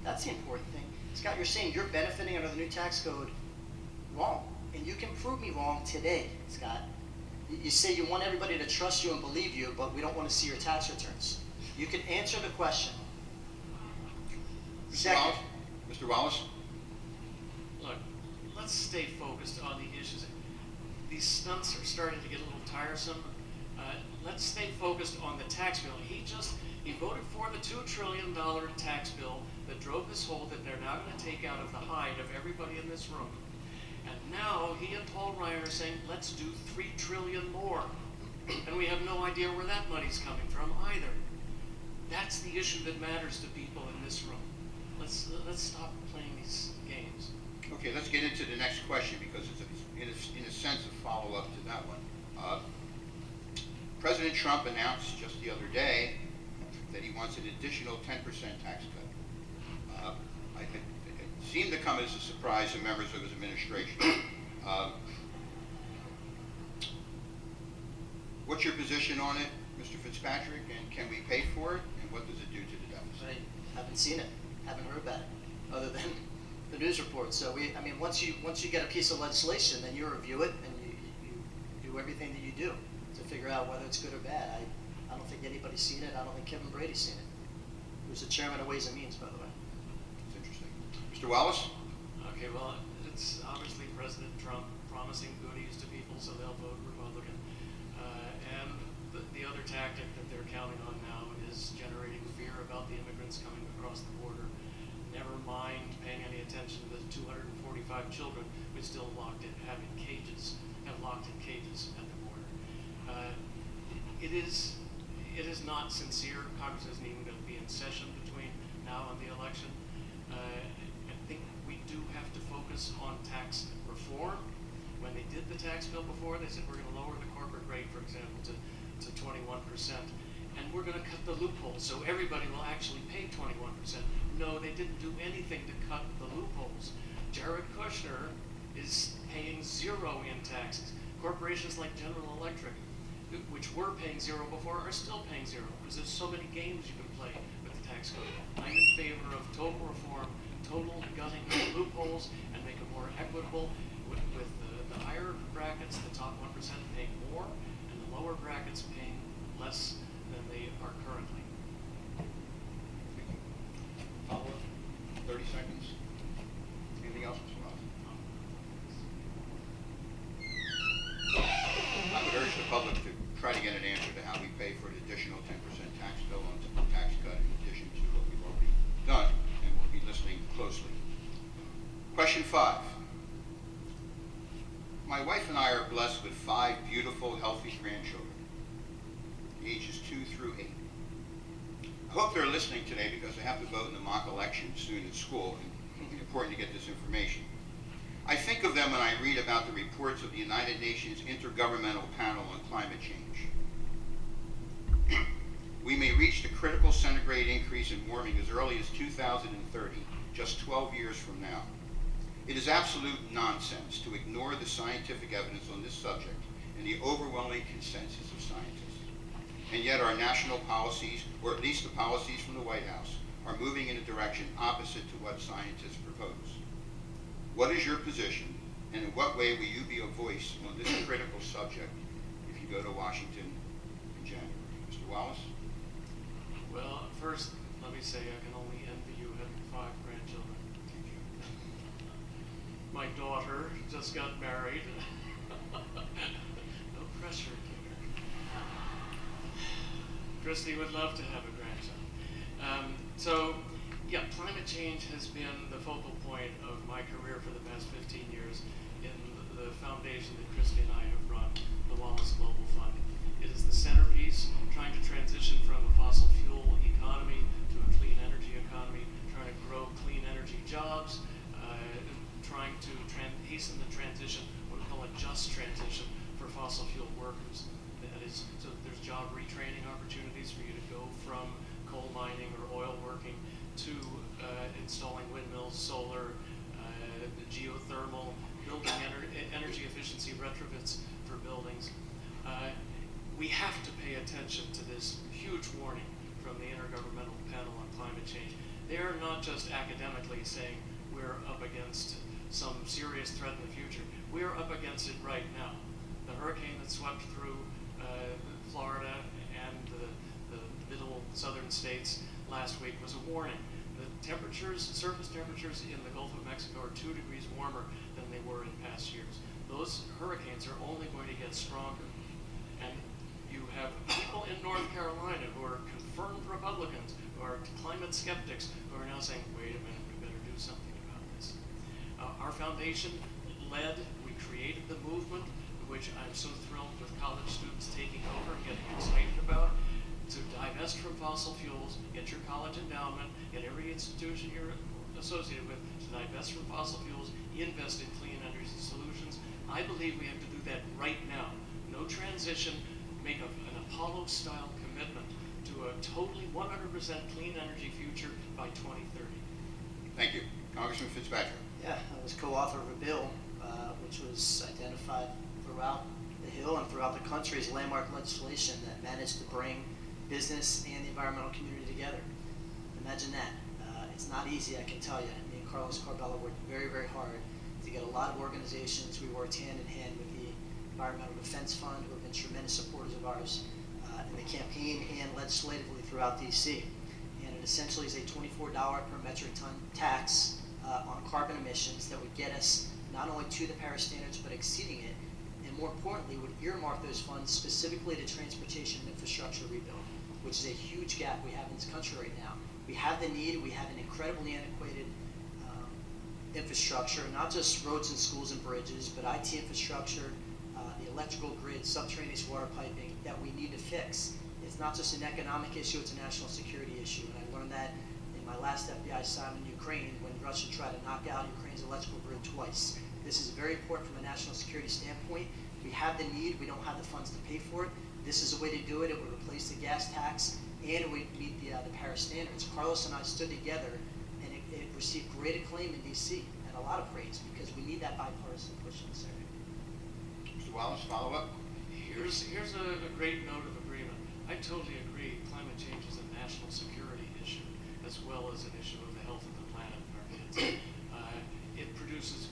That's the important thing. Scott, you're saying you're benefiting under the new tax code wrong. And you can prove me wrong today, Scott. You say you want everybody to trust you and believe you, but we don't want to see your tax returns. You can answer the question. Second. Mr. Wallace? Look, let's stay focused on the issues. These stunts are starting to get a little tiresome. Let's stay focused on the tax bill. He voted for the $2 trillion tax bill that drove this hole that they're now going to take out of the hide of everybody in this room. And now he and Paul Ryan are saying, let's do $3 trillion more. And we have no idea where that money's coming from either. That's the issue that matters to people in this room. Let's stop playing these games. Okay, let's get into the next question because it's in a sense a follow-up to that one. President Trump announced just the other day that he wants an additional 10% tax cut. I think it seemed to come as a surprise to members of his administration. What's your position on it, Mr. Fitzpatrick, and can we pay for it, and what does it do to the deficit? I haven't seen it, haven't heard about it, other than the news reports. So once you get a piece of legislation, then you review it and you do everything that you do to figure out whether it's good or bad. I don't think anybody's seen it. I don't think Kevin Brady's seen it. Who's the chairman of Ways and Means, by the way. It's interesting. Mr. Wallace? Okay, well, it's obviously President Trump promising goodies to people so they'll vote Republican. And the other tactic that they're counting on now is generating fear about the immigrants coming across the border. Never mind paying any attention to the 245 children we still have locked in cages at the border. It is not sincere. Congress isn't even going to be in session between now and the election. I think we do have to focus on tax reform. When they did the tax bill before, they said we're going to lower the corporate rate, for example, to 21%. And we're going to cut the loopholes so everybody will actually pay 21%. No, they didn't do anything to cut the loopholes. Jared Kushner is paying zero in taxes. Corporations like General Electric, which were paying zero before, are still paying zero because there's so many games you can play with the tax code. I'm in favor of total reform, total gutting of loopholes, and make it more equitable with the higher brackets, the top 1% paying more, and the lower brackets paying less than they are currently. Follow-up? 30 seconds. Anything else, Mr. Wallace? I would urge the public to try to get an answer to how we pay for an additional 10% tax bill on the tax cut in addition to what we've already done, and we'll be listening closely. Question 5. My wife and I are blessed with 5 beautiful, healthy grandchildren, ages 2 through 8. I hope they're listening today because they have to vote in the mock election soon at school, and it's important to get this information. I think of them when I read about the reports of the United Nations Intergovernmental Panel on Climate Change. We may reach the critical centigrade increase in warming as early as 2030, just 12 years from now. It is absolute nonsense to ignore the scientific evidence on this subject and the overwhelming consensus of scientists. And yet our national policies, or at least the policies from the White House, are moving in a direction opposite to what scientists propose. What is your position, and in what way will you be a voice on this critical subject if you go to Washington in January? Mr. Wallace? Well, first, let me say I can only envy you having 5 grandchildren. My daughter just got married. No pressure, dear. Christy would love to have a grandchild. Yeah, climate change has been the focal point of my career for the past 15 years in the foundation that Christy and I have run, the Wallace Global Fund. It is the centerpiece, trying to transition from a fossil fuel economy to a clean energy economy, trying to grow clean energy jobs, trying to hasten the transition, what we call a just transition for fossil fuel workers. That is, so there's job retraining opportunities for you to go from coal mining or oil working to installing windmills, solar, geothermal, building energy efficiency retrofits for buildings. We have to pay attention to this huge warning from the Intergovernmental Panel on Climate Change. They're not just academically saying we're up against some serious threat in the future. We're up against it right now. The hurricane that swept through Florida and the middle southern states last week was a warning. The temperatures, surface temperatures in the Gulf of Mexico are 2 degrees warmer than they were in past years. Those hurricanes are only going to get stronger. And you have people in North Carolina who are confirmed Republicans, who are climate skeptics, who are now saying, wait a minute, we better do something about this. Our foundation we created the movement, which I'm so thrilled with college students taking over and getting excited about, to divest from fossil fuels, get your college endowment, get every institution you're associated with to divest from fossil fuels, invest in clean energy solutions. I believe we have to do that right now. No transition, make an Apollo-style commitment to a totally 100% clean energy future by 2030. Thank you. Congressman Fitzpatrick. Yeah, I was co-author of a bill which was identified throughout the Hill and throughout the country as landmark legislation that managed to bring business and the environmental community together. Imagine that. It's not easy, I can tell you. Me and Carlos Corbella worked very, very hard to get a lot of organizations. We worked hand in hand with the Environmental Defense Fund, who have been tremendous supporters of ours in the campaign and legislatively throughout DC. And it essentially is a $24 per metric ton tax on carbon emissions that would get us not only to the Paris standards, but exceeding it, and more importantly, would earmark those funds specifically to transportation and infrastructure rebuild, which is a huge gap we have in this country right now. We have the need, we have an incredibly antiquated infrastructure, not just roads and schools and bridges, but IT infrastructure, the electrical grid, subterraneous water piping that we need to fix. It's not just an economic issue, it's a national security issue. And I learned that in my last FBI assignment in Ukraine when Russia tried to knock out Ukraine's electrical grid twice. This is very important from a national security standpoint. We have the need, we don't have the funds to pay for it. This is a way to do it. It would replace the gas tax and it would meet the Paris standards. Carlos and I stood together and it received great acclaim in DC and a lot of praise because we need that bipartisan push in this area. Mr. Wallace, follow up. Here's a great note of agreement. I totally agree. Climate change is a national security issue as well as an issue of the health of the planet and our kids. It produces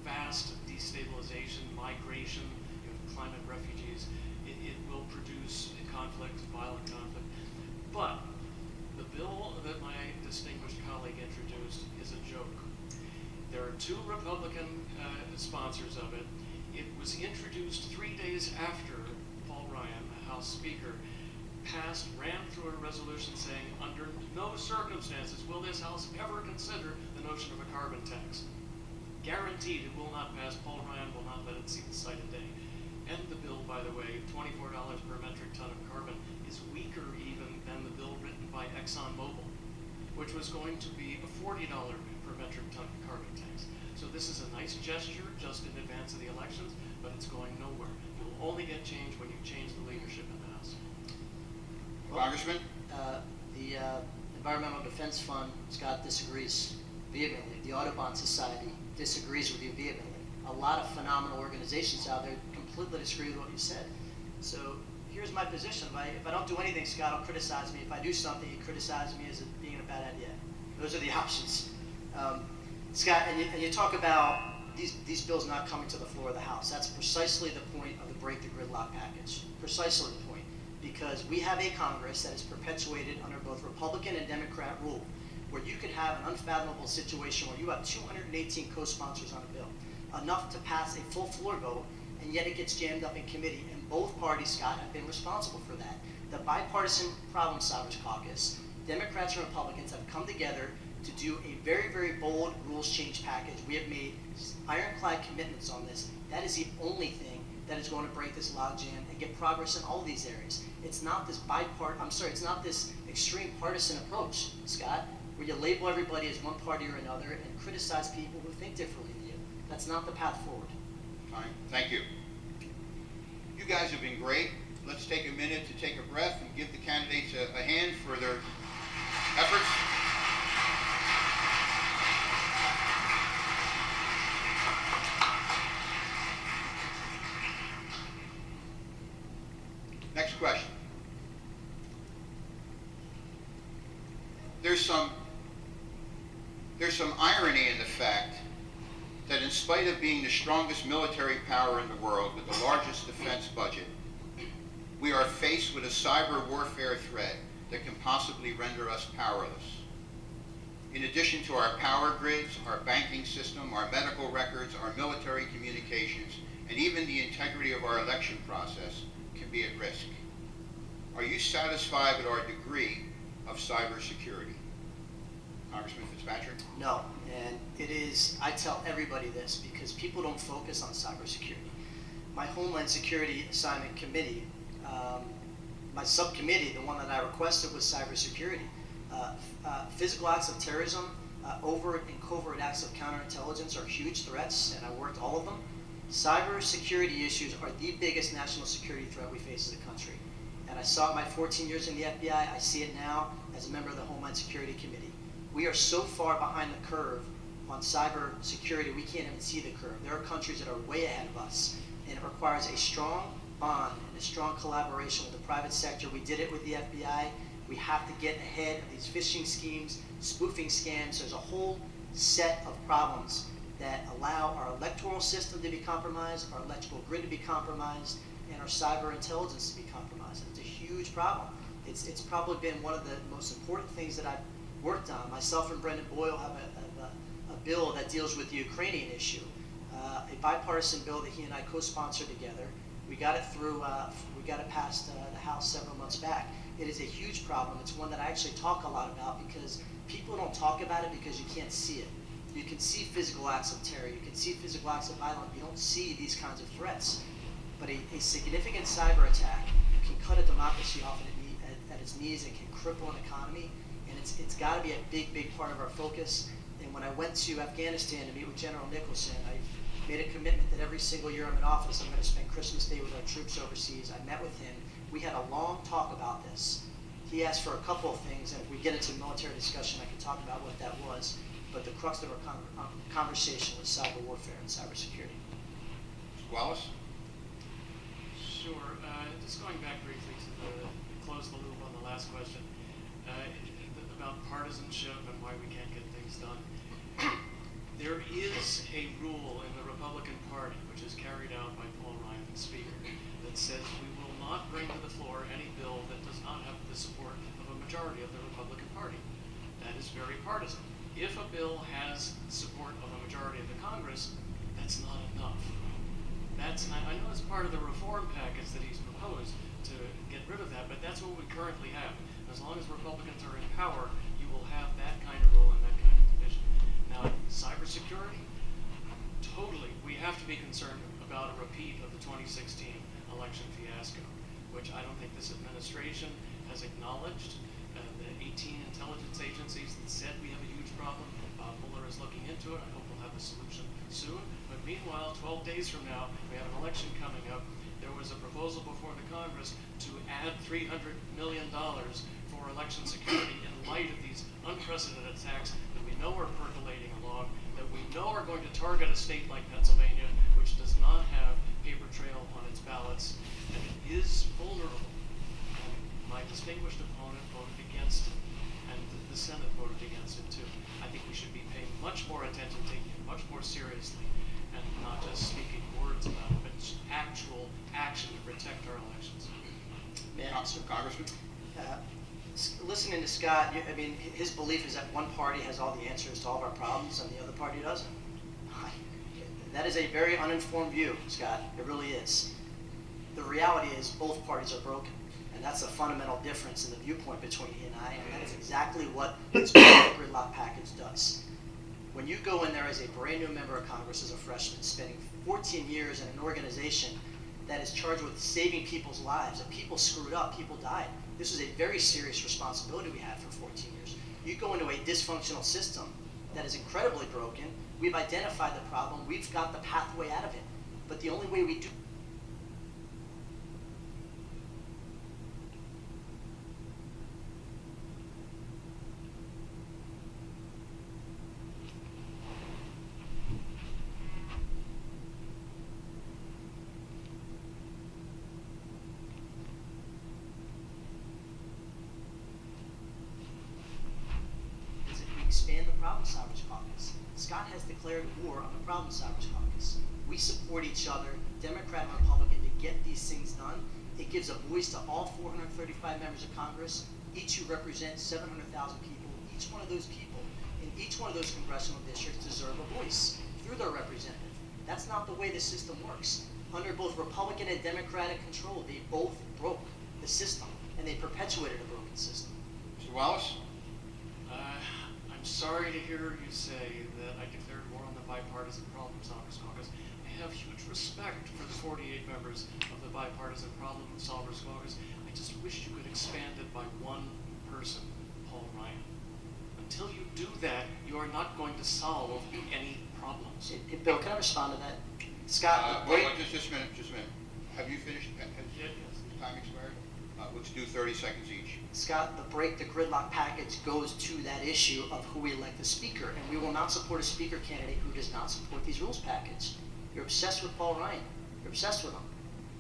vast destabilization, migration, climate refugees. It will produce conflict, violent conflict. But the bill that my distinguished colleague introduced is a joke. There are 2 Republican sponsors of it. It was introduced 3 days after Paul Ryan, the House Speaker, ran through a resolution saying, under no circumstances will this House ever consider the notion of a carbon tax. Guaranteed it will not pass. Paul Ryan will not let it see the light of day. And the bill, by the way, $24 per metric ton of carbon, is weaker even than the bill written by ExxonMobil, which was going to be a $40 per metric ton carbon tax. So this is a nice gesture just in advance of the elections, but it's going nowhere. You will only get change when you change the leadership in the House. Congressman? The Environmental Defense Fund, Scott, disagrees vehemently. The Audubon Society disagrees with you vehemently. A lot of phenomenal organizations out there completely disagree with what you said. So here's my position. If I don't do anything, Scott will criticize me. If I do something, he criticizes me as being a bad idea. Those are the options. Scott, and you talk about these bills not coming to the floor of the House. That's precisely the point of the Break the Gridlock package. Precisely the point. Because we have a Congress that is perpetuated under both Republican and Democrat rule, where you could have an unfathomable situation where you have 218 co-sponsors on a bill, enough to pass a full floor vote, and yet it gets jammed up in committee. And both parties, Scott, have been responsible for that. The Bipartisan Problem Solvers Caucus, Democrats and Republicans have come together to do a very, very bold rules change package. We have made ironclad commitments on this. That is the only thing that is going to break this logjam and get progress in all of these areas. It's not this it's not this extreme partisan approach, Scott, where you label everybody as one party or another and criticize people who think differently than you. That's not the path forward. Fine. Thank you. You guys have been great. Let's take a minute to take a breath and give the candidates a hand for their efforts. Next question. There's some there's some irony in the fact that in spite of being the strongest military power in the world with the largest defense budget, we are faced with a cyber warfare threat that can possibly render us powerless. In addition to our power grids, our banking system, our medical records, our military communications, and even the integrity of our election process can be at risk. Are you satisfied with our degree of cybersecurity? Congressman Fitzpatrick? No, and it is, I tell everybody this because people don't focus on cybersecurity. My Homeland Security Assignment Committee, my subcommittee, the one that I requested was cybersecurity. Physical acts of terrorism, overt and covert acts of counterintelligence are huge threats, and I worked all of them. Cybersecurity issues are the biggest national security threat we face as a country. And I saw it my 14 years in the FBI, I see it now as a member of the Homeland Security Committee. We are so far behind the curve on cyber security, we can't even see the curve. There are countries that are way ahead of us, and it requires a strong bond and a strong collaboration with the private sector. We did it with the FBI. We have to get ahead of these phishing schemes, spoofing scams. There's a whole set of problems that allow our electoral system to be compromised, our electrical grid to be compromised, and our cyber intelligence to be compromised. It's a huge problem. It's probably been one of the most important things that I've worked on. Myself and Brendan Boyle have a bill that deals with the Ukrainian issue, a bipartisan bill that he and I co-sponsored together. We got it through, we got it past the House several months back. It is a huge problem. It's one that I actually talk a lot about because people don't talk about it because you can't see it. You can see physical acts of terror. You can see physical acts of violence. You don't see these kinds of threats. But a significant cyber attack can cut a democracy off at its knees and can cripple an economy. And it's got to be a big, big part of our focus. And when I went to Afghanistan to meet with General Nicholson, I made a commitment that every single year I'm in office, I'm going to spend Christmas Day with our troops overseas. I met with him. We had a long talk about this. He asked for a couple of things, and if we get into military discussion, I can talk about what that was. But the crux of our conversation was cyber warfare and cybersecurity. Wallace? Sure. Just going back briefly to close the loop on the last question about partisanship and why we can't get things done. There is a rule in the Republican Party, which is carried out by Paul Ryan, the Speaker, that says we will not bring to the floor any bill that does not have the support of a majority of the Republican Party. That is very partisan. If a bill has support of a majority of the Congress, that's not enough. I know it's part of the reform package that he's proposed to get rid of that, but that's what we currently have. As long as Republicans are in power, you will have that kind of rule and that kind of division. Now, cybersecurity, totally, we have to be concerned about a repeat of the 2016 election fiasco, which I don't think this administration has acknowledged. The 18 intelligence agencies that said we have a huge problem, Bob Mueller is looking into it. I hope we'll have a solution soon. But meanwhile, 12 days from now, we have an election coming up. There was a proposal before the Congress to add $300 million for election security in light of these unprecedented attacks that we know are percolating along, that we know are going to target a state like Pennsylvania, which does not have paper trail on its ballots, and it is vulnerable. And my distinguished opponent voted against it, and the Senate voted against it too. I think we should be paying much more attention, taking it much more seriously, and not just speaking words about it, but actual action to protect our elections. Congressman? Listening to Scott, I mean, his belief is that one party has all the answers to all of our problems and the other party doesn't. That is a very uninformed view, Scott. It really is. The reality is both parties are broken. And that's a fundamental difference in the viewpoint between he and I, and that is exactly what this gridlock package does. When you go in there as a brand new member of Congress as a freshman, spending 14 years in an organization that is charged with saving people's lives, and people screwed up, people died. This is a very serious responsibility we had for 14 years. You go into a dysfunctional system that is incredibly broken. We've identified the problem. We've got the pathway out of it. But the only way we do is if we expand the problem solvers caucus. Scott has declared war on the Problem Solvers Caucus. We support each other, Democrat and Republican, to get these things done. It gives a voice to all 435 members of Congress, each who represent 700,000 people. Each one of those people in each one of those congressional districts deserve a voice through their representative. That's not the way the system works. Under both Republican and Democratic control, they both broke the system, and they perpetuated a broken system. Mr. Wallace? I'm sorry to hear you say that I declared war on the Bipartisan Problem Solvers Caucus. I have huge respect for the 48 members of the Bipartisan Problem Solvers Caucus. I just wish you could expand it by one person, Paul Ryan. Until you do that, you are not going to solve any problems. Hey, Bill, can I respond to that? Scott, Wait, just a minute. Have you finished? Has Yes. time expired? Let's do 30 seconds each. Scott, the gridlock package goes to that issue of who we elect the speaker, and we will not support a speaker candidate who does not support these rules package. You're obsessed with Paul Ryan. You're obsessed with him.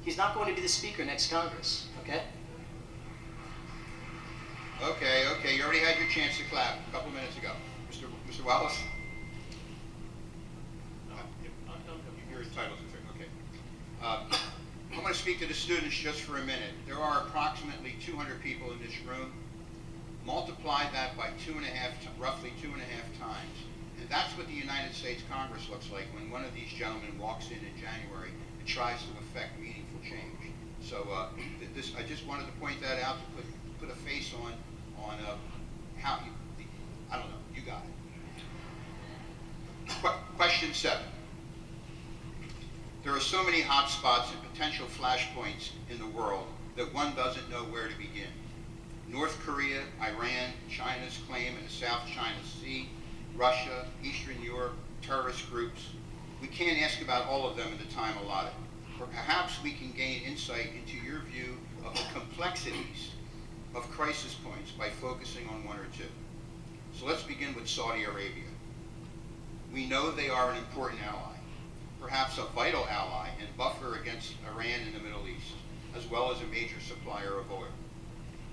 He's not going to be the speaker next Congress, okay? Okay, you already had your chance to clap a couple minutes ago. Mr. Wallace? You're entitled to it, okay. I'm going to speak to the students just for a minute. There are approximately 200 people in this room. Multiply that by roughly two and a half times. And that's what the United States Congress looks like when one of these gentlemen walks in January and tries to affect meaningful change. So I just wanted to point that out to put a face on how I don't know, you got it. Question 7. There are so many hot spots and potential flashpoints in the world that one doesn't know where to begin. North Korea, Iran, China's claim in the South China Sea, Russia, Eastern Europe, terrorist groups. We can't ask about all of them in the time allotted. Perhaps we can gain insight into your view of the complexities of crisis points by focusing on one or two. So let's begin with Saudi Arabia. We know they are an important ally, perhaps a vital ally and buffer against Iran in the Middle East, as well as a major supplier of oil.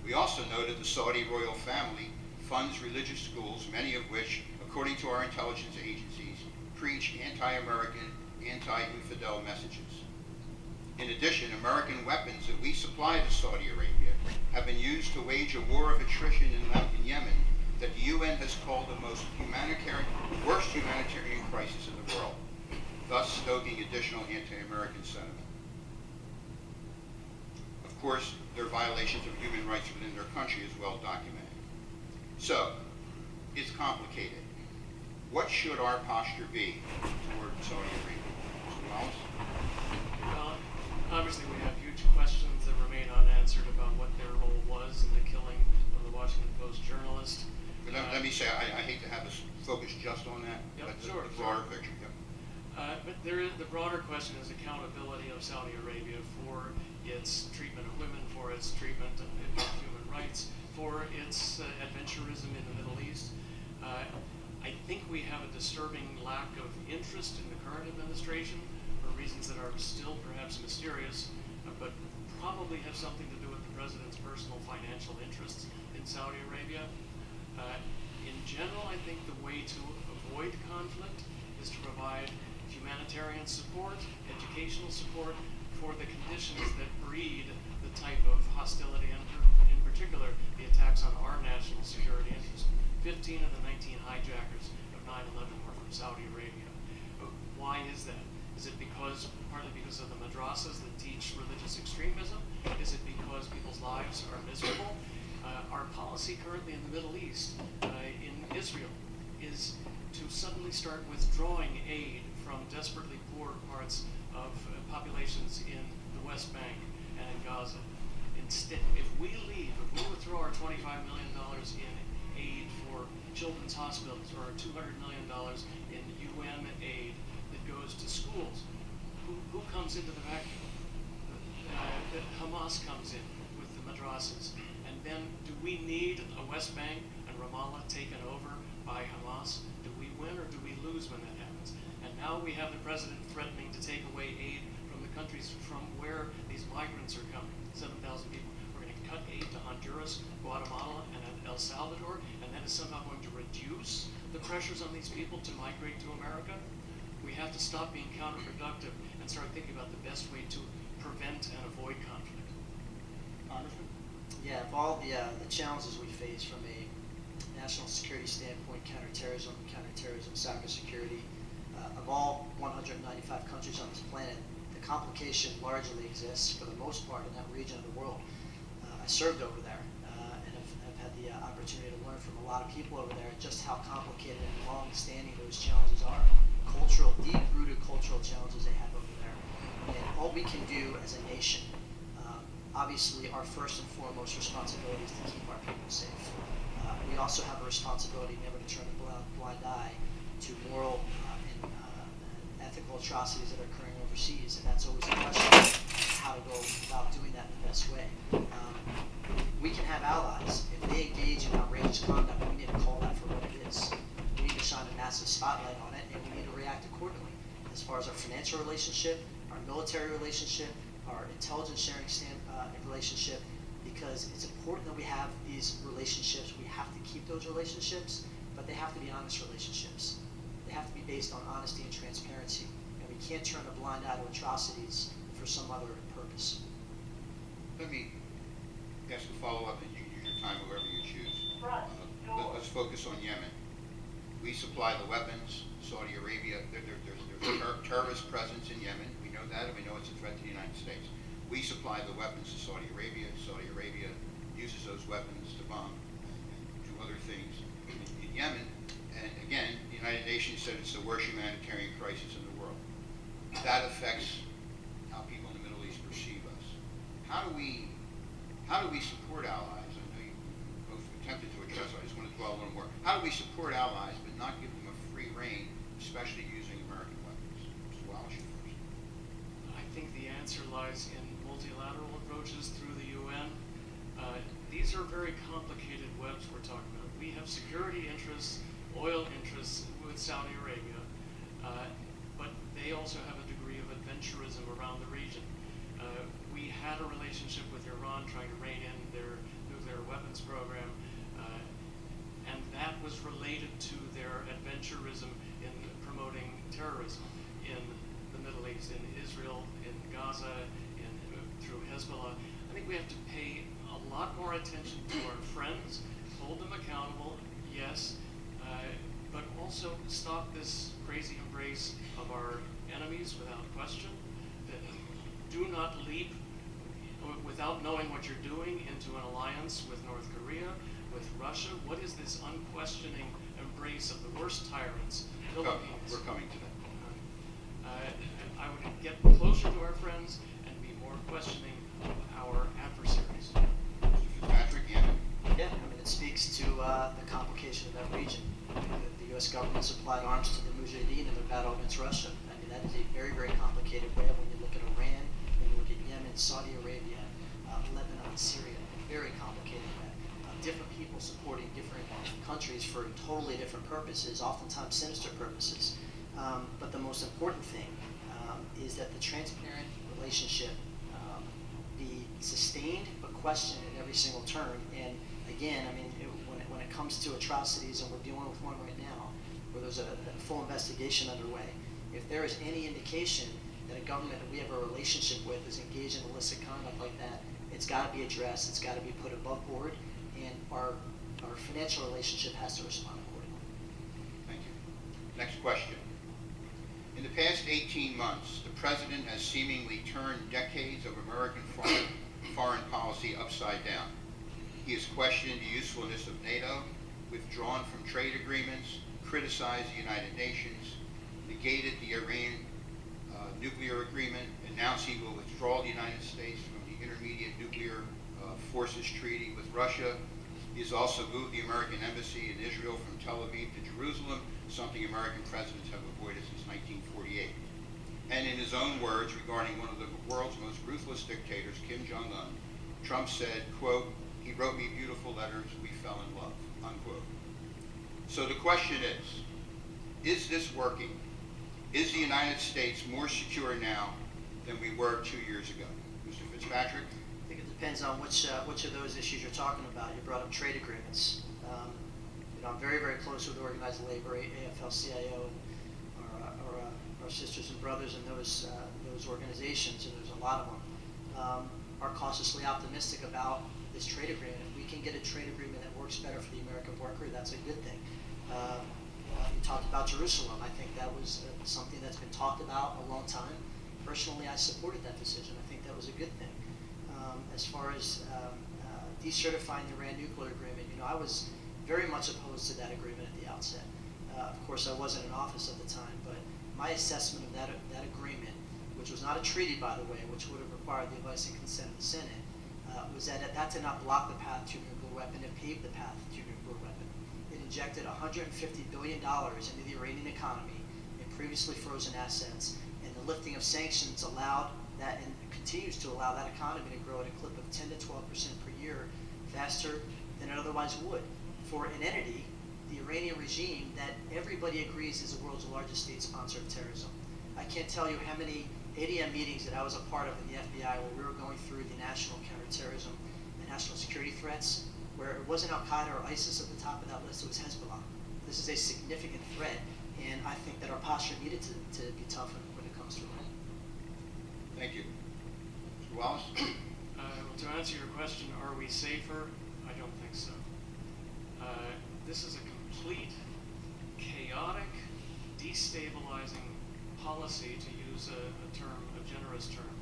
We also know that the Saudi royal family funds religious schools, many of which, according to our intelligence agencies, preach anti-American, anti-infidel messages. In addition, American weapons that we supply to Saudi Arabia have been used to wage a war of attrition in Yemen that the UN has called the worst humanitarian crisis in the world, thus stoking additional anti-American sentiment. Of course, there are violations of human rights within their country as well documented. So, it's complicated. What should our posture be toward Saudi Arabia? Mr. Wallace? Well, obviously we have huge questions that remain unanswered about what their role was in the killing of the Washington Post journalist. But let me say, I hate to have us focus just on that. Yep, but sure, the broader picture. Yep. But the broader question is accountability of Saudi Arabia for its treatment of women, for its treatment of human rights, for its adventurism in the Middle East. I think we have a disturbing lack of interest in the current administration for reasons that are still perhaps mysterious, but probably have something to do with the president's personal financial interests in Saudi Arabia. In general, I think the way to avoid conflict is to provide humanitarian support, educational support for the conditions that breed the type of hostility, and in particular, the attacks on our national security interests. 15 of the 19 hijackers of 9/11 were from Saudi Arabia. Why is that? Is it partly because of the madrasas that teach religious extremism? Is it because people's lives are miserable? Our policy currently in the Middle East, in Israel, is to suddenly start withdrawing aid from desperately poor parts of populations in the West Bank and in Gaza. Instead, if we withdraw our $25 million in aid for children's hospitals or our $200 million in UN aid that goes to schools, who comes into the vacuum? Hamas comes in with the madrasas. And then do we need a West Bank and Ramallah taken over by Hamas? Do we win or do we lose when that happens? And now we have the president threatening to take away aid from the countries from where these migrants are coming, 7,000 people. We're going to cut aid to Honduras, Guatemala, and El Salvador, and that is somehow going to reduce the pressures on these people to migrate to America. We have to stop being counterproductive and start thinking about the best way to prevent and avoid conflict. Congressman? Yeah, of all the challenges we face from a national security standpoint, counterterrorism, cybersecurity, of all 195 countries on this planet, the complication largely exists for the most part in that region of the world. I served over there and have had the opportunity to learn from a lot of people over there just how complicated and long-standing those challenges are. Deep-rooted cultural challenges they have over there. And all we can do as a nation, obviously our first and foremost responsibility is to keep our people safe. We also have a responsibility never to turn a blind eye to moral and ethical atrocities that are occurring overseas, and that's always a question of how to go about doing that in the best way. We can have allies. If they engage in outrageous conduct, we need to call that for what it is. We need to shine a massive spotlight on it, and we need to react accordingly. As far as our financial relationship, our military relationship, our intelligence sharing relationship, because it's important that we have these relationships. We have to keep those relationships, but they have to be honest relationships. They have to be based on honesty and transparency, and we can't turn a blind eye to atrocities for some other purpose. Let me ask a follow-up, and you can use your time wherever you choose. Let's focus on Yemen. We supply the weapons. Saudi Arabia, there's a terrorist presence in Yemen. We know that, and we know it's a threat to the United States. We supply the weapons to Saudi Arabia. Saudi Arabia uses those weapons to bomb and do other things in Yemen. And again, the United Nations said it's the worst humanitarian crisis in the world. That affects how people in the Middle East perceive us. How do we support allies? I know you both attempted to address it. I just want to dwell a little more. How do we support allies but not give them a free rein, especially using American weapons? Mr. Wallace, you first. I think the answer lies in multilateral approaches through the UN. These are very complicated webs we're talking about. We have security interests, oil interests with Saudi Arabia, but they also have a degree of adventurism around the region. We had a relationship with Iran trying to rein in their nuclear weapons program, and that was related to their adventurism in promoting terrorism in the Middle East, in Israel, in Gaza, through Hezbollah. I think we have to pay a lot more attention to our friends, hold them accountable, yes, but also stop this crazy embrace of our enemies without question. Do not leap without knowing what you're doing into an alliance with North Korea, with Russia. What is this unquestioning embrace of the worst tyrants, Philippines? We're coming to that. I would get closer to our friends and be more questioning of our adversaries. Mr. Fitzpatrick, Yemen. Yeah, I mean, it speaks to the complication of that region. The U.S. government supplied arms to the Mujahideen in their battle against Russia. I mean, that is a very, very complicated web when you look at Iran, when you look at Yemen, Saudi Arabia, Lebanon, Syria. Very complicated web. Different people supporting different countries for totally different purposes, oftentimes sinister purposes. But the most important thing is that the transparent relationship be sustained but questioned at every single turn. And again, I mean, when it comes to atrocities, and we're dealing with one right now, where there's a full investigation underway, if there is any indication that a government that we have a relationship with is engaged in illicit conduct like that, it's got to be addressed. It's got to be put above board, and our financial relationship has to respond accordingly. Thank you. Next question. In the past 18 months, the President has seemingly turned decades of American foreign policy upside down. He has questioned the usefulness of NATO, withdrawn from trade agreements, criticized the United Nations, negated the Iran nuclear agreement, announced he will withdraw the United States from the Intermediate Nuclear Forces Treaty with Russia. He has also moved the American embassy in Israel from Tel Aviv to Jerusalem, something American presidents have avoided since 1948. And in his own words regarding one of the world's most ruthless dictators, Kim Jong-un, Trump said, quote, "He wrote me beautiful letters, we fell in love," unquote. So the question is this working? Is the United States more secure now than we were 2 years ago? Mr. Fitzpatrick? I think it depends on which of those issues you're talking about. You brought up trade agreements. I'm very, very close with organized labor, AFL-CIO, and our sisters and brothers in those organizations, and there's a lot of them, are cautiously optimistic about this trade agreement. If we can get a trade agreement that works better for the American worker, that's a good thing. You talked about Jerusalem. I think that was something that's been talked about a long time. Personally, I supported that decision. I think that was a good thing. As far as decertifying the Iran nuclear agreement, I was very much opposed to that agreement at the outset. Of course, I wasn't in office at the time, but my assessment of that agreement, which was not a treaty, by the way, which would have required the advice and consent of the Senate, was that that did not block the path to a nuclear weapon. It paved the path to a nuclear weapon. It injected $150 billion into the Iranian economy in previously frozen assets, and the lifting of sanctions allowed that and continues to allow that economy to grow at a clip of 10 to 12% per year, faster than it otherwise would, for an entity, the Iranian regime, that everybody agrees is the world's largest state sponsor of terrorism. I can't tell you how many ADM meetings that I was a part of in the FBI where we were going through the national counterterrorism and national security threats, where it wasn't Al-Qaeda or ISIS at the top of that list, it was Hezbollah. This is a significant threat, and I think that our posture needed to be tougher when it comes to Iran. Thank you. Mr. Wallace? Well, to answer your question, are we safer? I don't think so. This is a complete, chaotic, destabilizing policy, to use a generous term,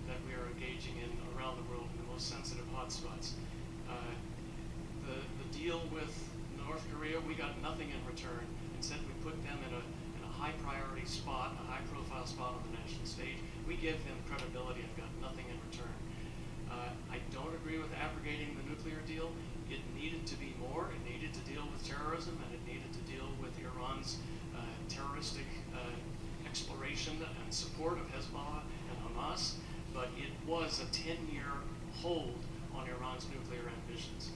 that we are engaging in around the world in the most sensitive hotspots. The deal with North Korea, we got nothing in return. Instead, we put them in a high priority spot, a high profile spot on the national stage. We give them credibility and got nothing in return. I don't agree with abrogating the nuclear deal. It needed to be more. It needed to deal with terrorism, and it needed to deal with Iran's terroristic exploration and support of Hezbollah and Hamas. But it was a 10-year hold on Iran's nuclear ambitions.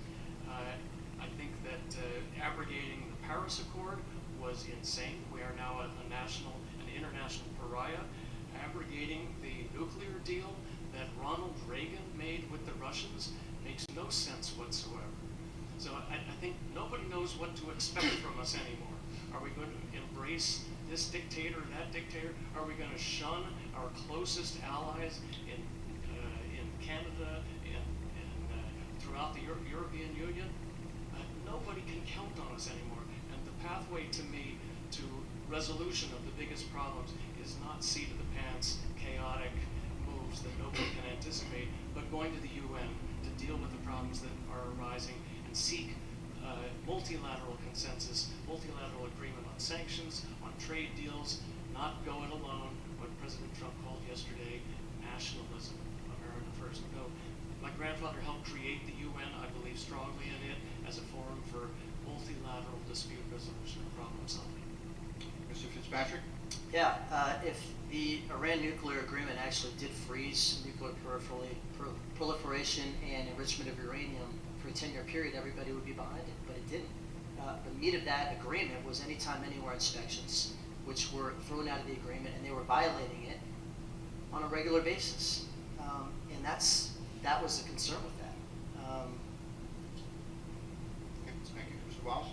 I think that abrogating the Paris Accord was insane. We are now an international pariah. Abrogating the nuclear deal that Ronald Reagan made with the Russians makes no sense whatsoever. So I think nobody knows what to expect from us anymore. Are we going to embrace this dictator, that dictator? Are we going to shun our closest allies in Canada and throughout the European Union? Nobody can count on us anymore. And the pathway to me to resolution of the biggest problems is not seat of the pants, chaotic moves that nobody can anticipate, but going to the UN to deal with the problems that are arising and seek multilateral consensus, multilateral agreement on sanctions, on trade deals, not go it alone, what President Trump called yesterday nationalism, America first. No, my grandfather helped create the UN. I believe strongly in it as a forum for multilateral dispute resolution and problem solving. Mr. Fitzpatrick? Yeah, if the Iran nuclear agreement actually did freeze nuclear proliferation and enrichment of uranium for a 10-year period, everybody would be behind it, but it didn't. The meat of that agreement was anytime, anywhere inspections, which were thrown out of the agreement, and they were violating it on a regular basis. And that was the concern with that. Okay, thank you. Mr. Wallace?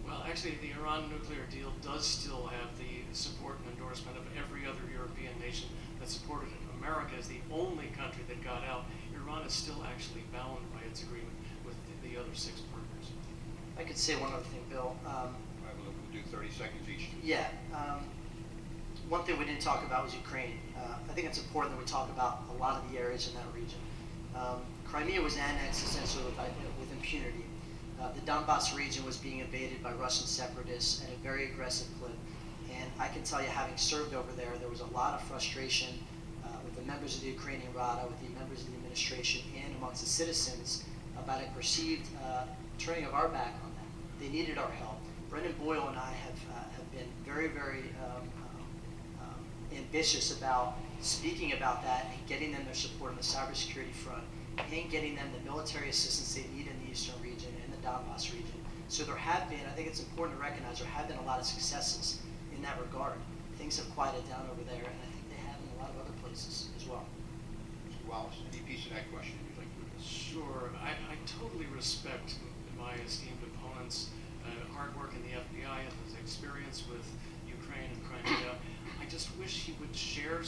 Well, actually, the Iran nuclear deal does still have the support and endorsement of every other European nation that supported it. America is the only country that got out. Iran is still actually bound by its agreement with the other 6 partners. I could say one other thing, Bill. All right, we'll do 30 seconds each. Yeah. One thing we didn't talk about was Ukraine. I think it's important that we talk about a lot of the areas in that region. Crimea was annexed essentially with impunity. The Donbass region was being invaded by Russian separatists at a very aggressive clip. And I can tell you, having served over there, there was a lot of frustration with the members of the Ukrainian Rada, with the members of the administration, and amongst the citizens about a perceived turning of our back on them. They needed our help. Brendan Boyle and I have been very, very ambitious about speaking about that and getting them their support on the cybersecurity front and getting them the military assistance they need in the eastern region and the Donbass region. So there have been, I think it's important to recognize, there have been a lot of successes in that regard. Things have quieted down over there, and I think they have in a lot of other places as well. Mr. Wallace, any piece of that question you'd like to address? Sure. I totally respect my esteemed opponent's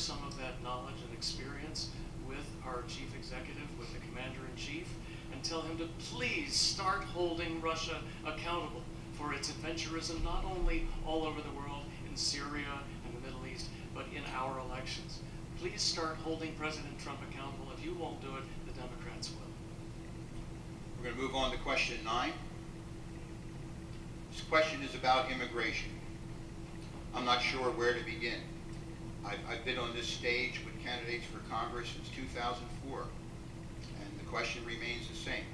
some of that knowledge and experience with our chief executive, with the commander-in-chief, and tell him to please start holding Russia accountable for its adventurism, not only all over the world, in Syria and the Middle East, but in our elections. Please start holding President Trump accountable. If you won't do it, the Democrats will. We're going to move on to question 9. This question is about immigration. I'm not sure where to begin. I've been on this stage with candidates for Congress since 2004, and the question remains the same.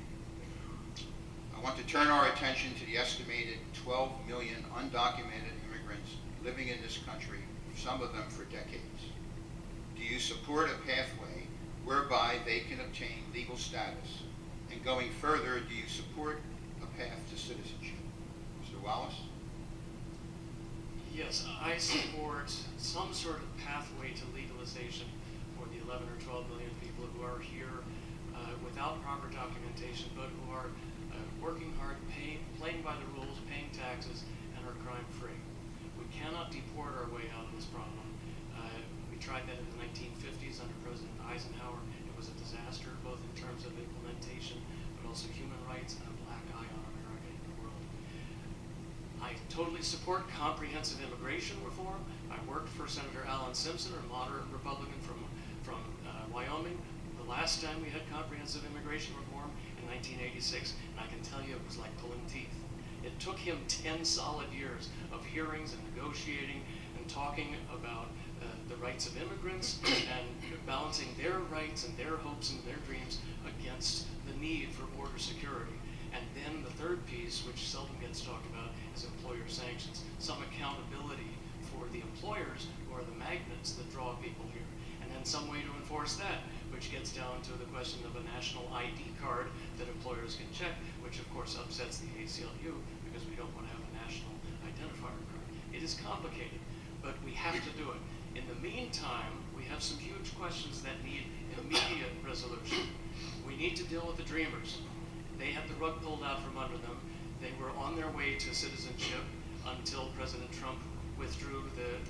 I want to turn our attention to the estimated 12 million undocumented immigrants living in this country, some of them for decades. Do you support a pathway whereby they can obtain legal status? And going further, do you support a path to citizenship? Mr. Wallace? Yes, I support some sort of pathway to legalization for the 11 or 12 million people who are here without proper documentation, but who are working hard, playing by the rules, paying taxes, and are crime-free. We cannot deport our way out of this problem. We tried that in the 1950s under President Eisenhower. It was a disaster, both in terms of implementation, but also human rights and a black eye on America in the world. I totally support comprehensive immigration reform. I worked for Senator Alan Simpson, a moderate Republican from Wyoming, the last time we had comprehensive immigration reform in 1986, and I can tell you it was like pulling teeth. It took him 10 solid years of hearings and negotiating and talking about the rights of immigrants and balancing their rights and their hopes and their dreams against the need for border security. And then the third piece, which seldom gets talked about, is employer sanctions. Some accountability for the employers who are the magnets that draw people here. And then some way to enforce that, which gets down to the question of a national ID card that employers can check, which of course upsets the ACLU because we don't want to have a national identifier card. It is complicated, but we have to do it. In the meantime, we have some huge questions that need immediate resolution. We need to deal with the dreamers. They had the rug pulled out from under them. They were on their way to citizenship until President Trump withdrew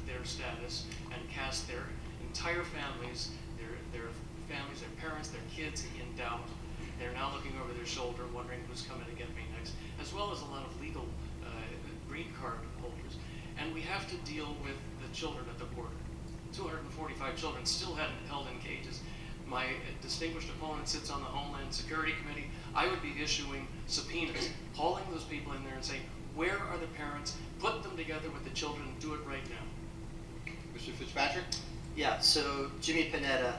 their status and cast their entire families, their parents, their kids in doubt. They're now looking over their shoulder, wondering who's coming to get me next, as well as a lot of legal green card holders. And we have to deal with the children at the border. 245 children still hadn't held in cages. My distinguished opponent sits on the Homeland Security Committee. I would be issuing subpoenas, calling those people in there and saying, where are the parents? Put them together with the children and do it right now. Mr. Fitzpatrick? Yeah, so Jimmy Panetta,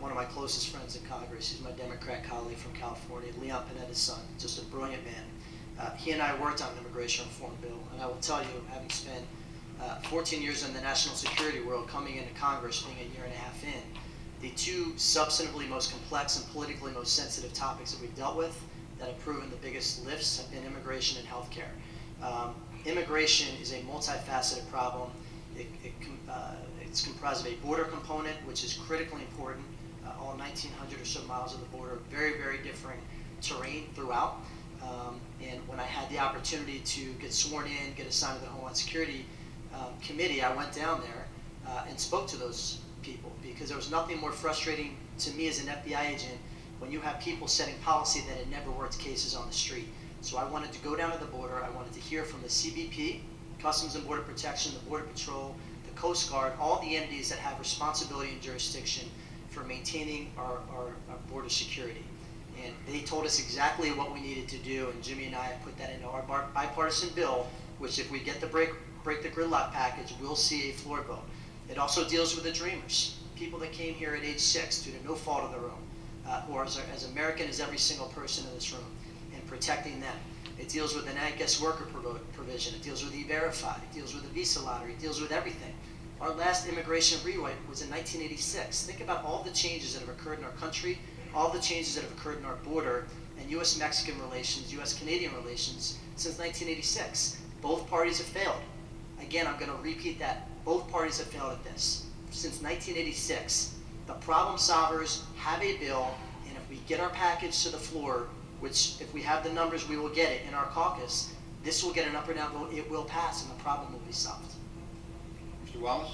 one of my closest friends in Congress, he's my Democrat colleague from California, Leon Panetta's son, just a brilliant man. He and I worked on an immigration reform bill, and I will tell you, having spent 14 years in the national security world, coming into Congress, being a year and a half in, the two substantively most complex and politically most sensitive topics that we've dealt with that have proven the biggest lifts have been immigration and healthcare. Immigration is a multifaceted problem. It's comprised of a border component, which is critically important. All 1,900 or so miles of the border, very, very different terrain throughout. And when I had the opportunity to get sworn in, get assigned to the Homeland Security Committee, I went down there and spoke to those people, because there was nothing more frustrating to me as an FBI agent when you have people setting policy that had never worked cases on the street. So I wanted to go down to the border. I wanted to hear from the CBP, Customs and Border Protection, the Border Patrol, the Coast Guard, all the entities that have responsibility and jurisdiction for maintaining our border security. And they told us exactly what we needed to do, and Jimmy and I have put that into our bipartisan bill, which if we get the break the gridlock package, we'll see a floor vote. It also deals with the dreamers, people that came here at age 6 due to no fault of their own, who are as American as every single person in this room, and protecting them. It deals with an guest worker provision. It deals with E-Verify. It deals with the visa lottery. It deals with everything. Our last immigration rewrite was in 1986. Think about all the changes that have occurred in our country, all the changes that have occurred in our border, and U.S.-Mexican relations, U.S.-Canadian relations since 1986. Both parties have failed. Again, I'm going to repeat that. Both parties have failed at this. Since 1986, the problem solvers have a bill, and if we get our package to the floor, which if we have the numbers, we will get it in our caucus, this will get an up or down vote, it will pass, and the problem will be solved. Mr. Wallace,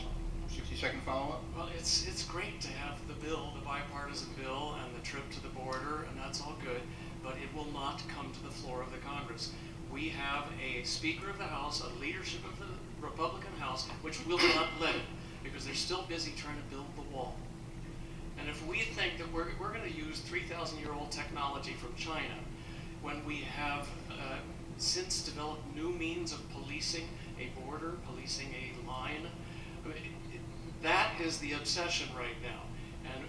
60 60-second follow-up? Well, it's great to have the bill, the bipartisan bill, and the trip to the border, and that's all good, but it will not come to the floor of the Congress. We have a Speaker of the House, a leadership of the Republican House, which will not let it, because they're still busy trying to build the wall. And if we think that we're going to use 3,000-year-old technology from China, when we have since developed new means of policing a border, policing a line, that is the obsession right now. And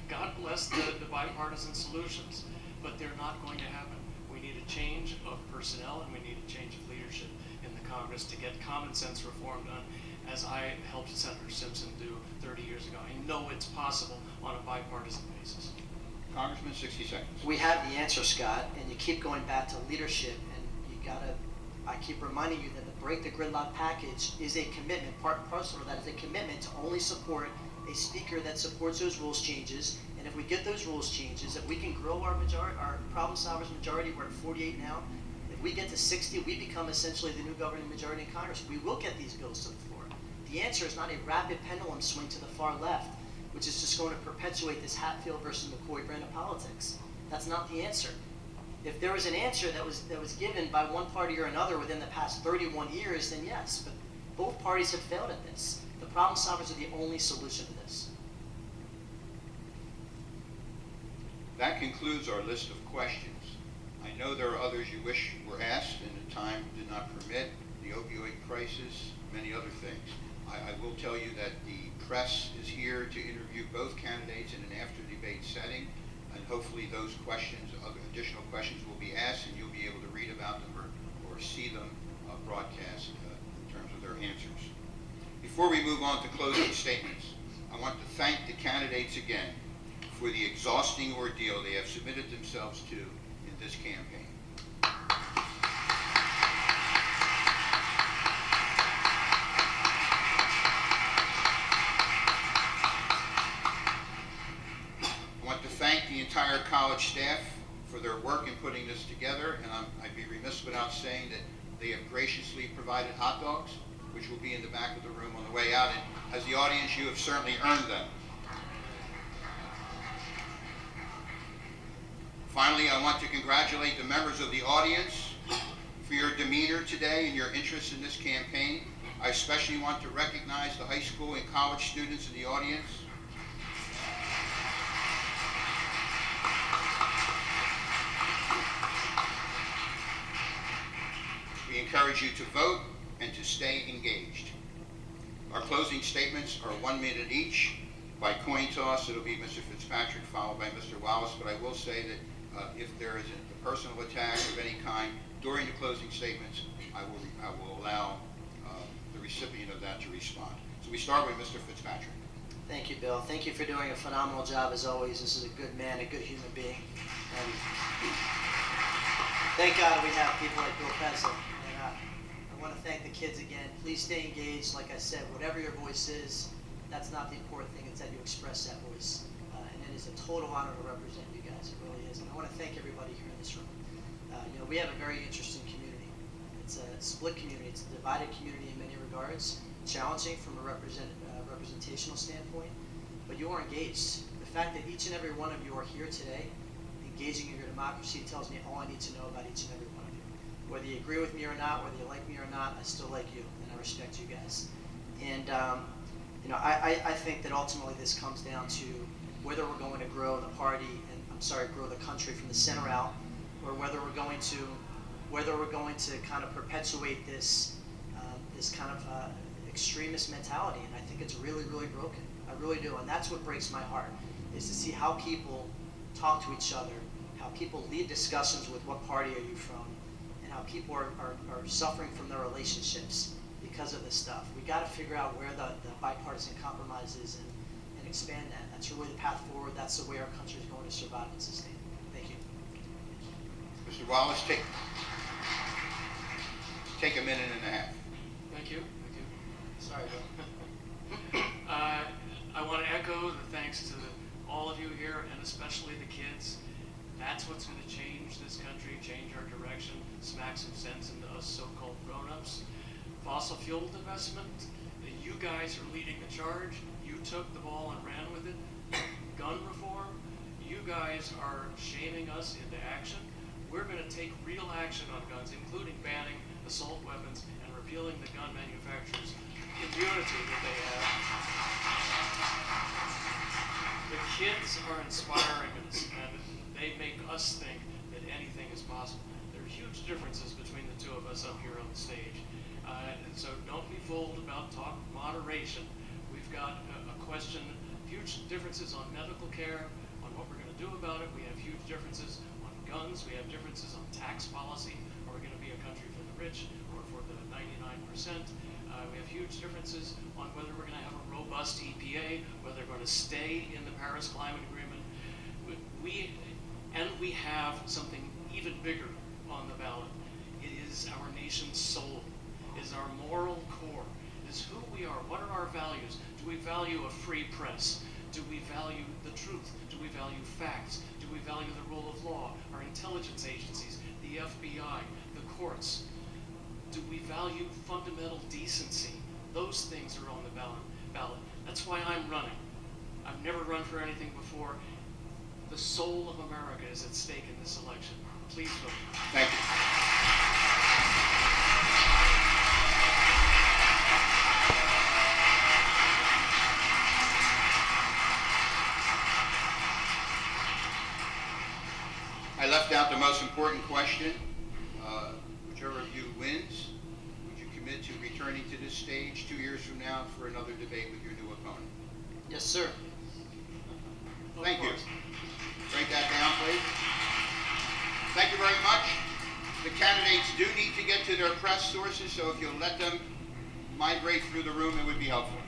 God bless the bipartisan solutions, but they're not going to happen. We need a change of personnel, and we need a change of leadership in the Congress to get common sense reform done, as I helped Senator Simpson do 30 years ago. I know it's possible on a bipartisan basis. Congressman, 60 seconds. We have the answer, Scott, and you keep going back to leadership, and I keep reminding you that the Break the Gridlock package is a commitment, part and parcel of that is a commitment to only support a speaker that supports those rules changes. And if we get those rules changes, if we can grow our problem solvers majority, we're at 48 now. If we get to 60, we become essentially the new governing majority in Congress. We will get these bills to the floor. The answer is not a rapid pendulum swing to the far left, which is just going to perpetuate this Hatfield versus McCoy brand of politics. That's not the answer. If there was an answer that was given by one party or another within the past 31 years, then yes, but both parties have failed at this. The problem solvers are the only solution to this. That concludes our list of questions. I know there are others you wish were asked and the time did not permit, the opioid crisis, many other things. I will tell you that the press is here to interview both candidates in an after-debate setting, and hopefully those questions, other additional questions will be asked, and you'll be able to read about them or see them broadcast in terms of their answers. Before we move on to closing statements, I want to thank the candidates again for the exhausting ordeal they have submitted themselves to in this campaign. I want to thank the entire college staff for their work in putting this together, and I'd be remiss without saying that they have graciously provided hot dogs, which will be in the back of the room on the way out, and as the audience, you have certainly earned them. Finally, I want to congratulate the members of the audience for your demeanor today and your interest in this campaign. I especially want to recognize the high school and college students in the audience. We encourage you to vote and to stay engaged. Our closing statements are 1 minute each. By coin toss, it'll be Mr. Fitzpatrick followed by Mr. Wallace, but I will say that if there is a personal attack of any kind during the closing statements, I will allow the recipient of that to respond. So we start with Mr. Fitzpatrick. Thank you, Bill. Thank you for doing a phenomenal job as always. This is a good man, a good human being. And thank God we have people like Bill Pezza. And I want to thank the kids again. Please stay engaged. Like I said, whatever your voice is, that's not the important thing. It's that you express that voice. And it is a total honor to represent you guys. It really is. And I want to thank everybody here in this room. We have a very interesting community. It's a split community. It's a divided community in many regards. Challenging from a representational standpoint, but you are engaged. The fact that each and every one of you are here today, engaging in your democracy, tells me all I need to know about each and every one of you. Whether you agree with me or not, whether you like me or not, I still like you, and I respect you guys. And I think that ultimately this comes down to whether we're going to grow the party, and grow the country from the center out, or whether we're going to kind of perpetuate this kind of extremist mentality. And I think it's really, really broken. I really do. And that's what breaks my heart, is to see how people talk to each other, how people lead discussions with what party are you from, and how people are suffering from their relationships because of this stuff. We got to figure out where the bipartisan compromise is and expand that. That's really the path forward. That's the way our country is going to survive and sustain. Thank you. Mr. Wallace, take a minute and a half. Thank you. Sorry, Bill. I want to echo the thanks to all of you here, and especially the kids. That's what's going to change this country, change our direction, smack some sense into us so-called grown-ups. Fossil fuel divestment, you guys are leading the charge. You took the ball and ran with it. Gun reform, you guys are shaming us into action. We're going to take real action on guns, including banning assault weapons and repealing the gun manufacturers' immunity that they have. The kids are inspiring us, and they make us think that anything is possible. There are huge differences between the two of us up here on the stage. And so don't be fooled about talk moderation. We've got a question, huge differences on medical care, on what we're going to do about it. We have huge differences on guns. We have differences on tax policy. Are we going to be a country for the rich or for the 99%? We have huge differences on whether we're going to have a robust EPA, whether they're going to stay in the Paris Climate Agreement. We have something even bigger on the ballot. It is our nation's soul. It is our moral core. It is who we are. What are our values? Do we value a free press? Do we value the truth? Do we value facts? Do we value the rule of law? Our intelligence agencies, the FBI, the courts? Do we value fundamental decency? Those things are on the ballot. That's why I'm running. I've never run for anything before. The soul of America is at stake in this election. Please vote. Thank you. I left out the most important question. Whichever of you wins, would you commit to returning to this stage 2 years from now for another debate with your new opponent? Yes, sir. Thank you. Write that down, please. Thank you very much. The candidates do need to get to their press sources, so if you'll let them migrate through the room, it would be helpful.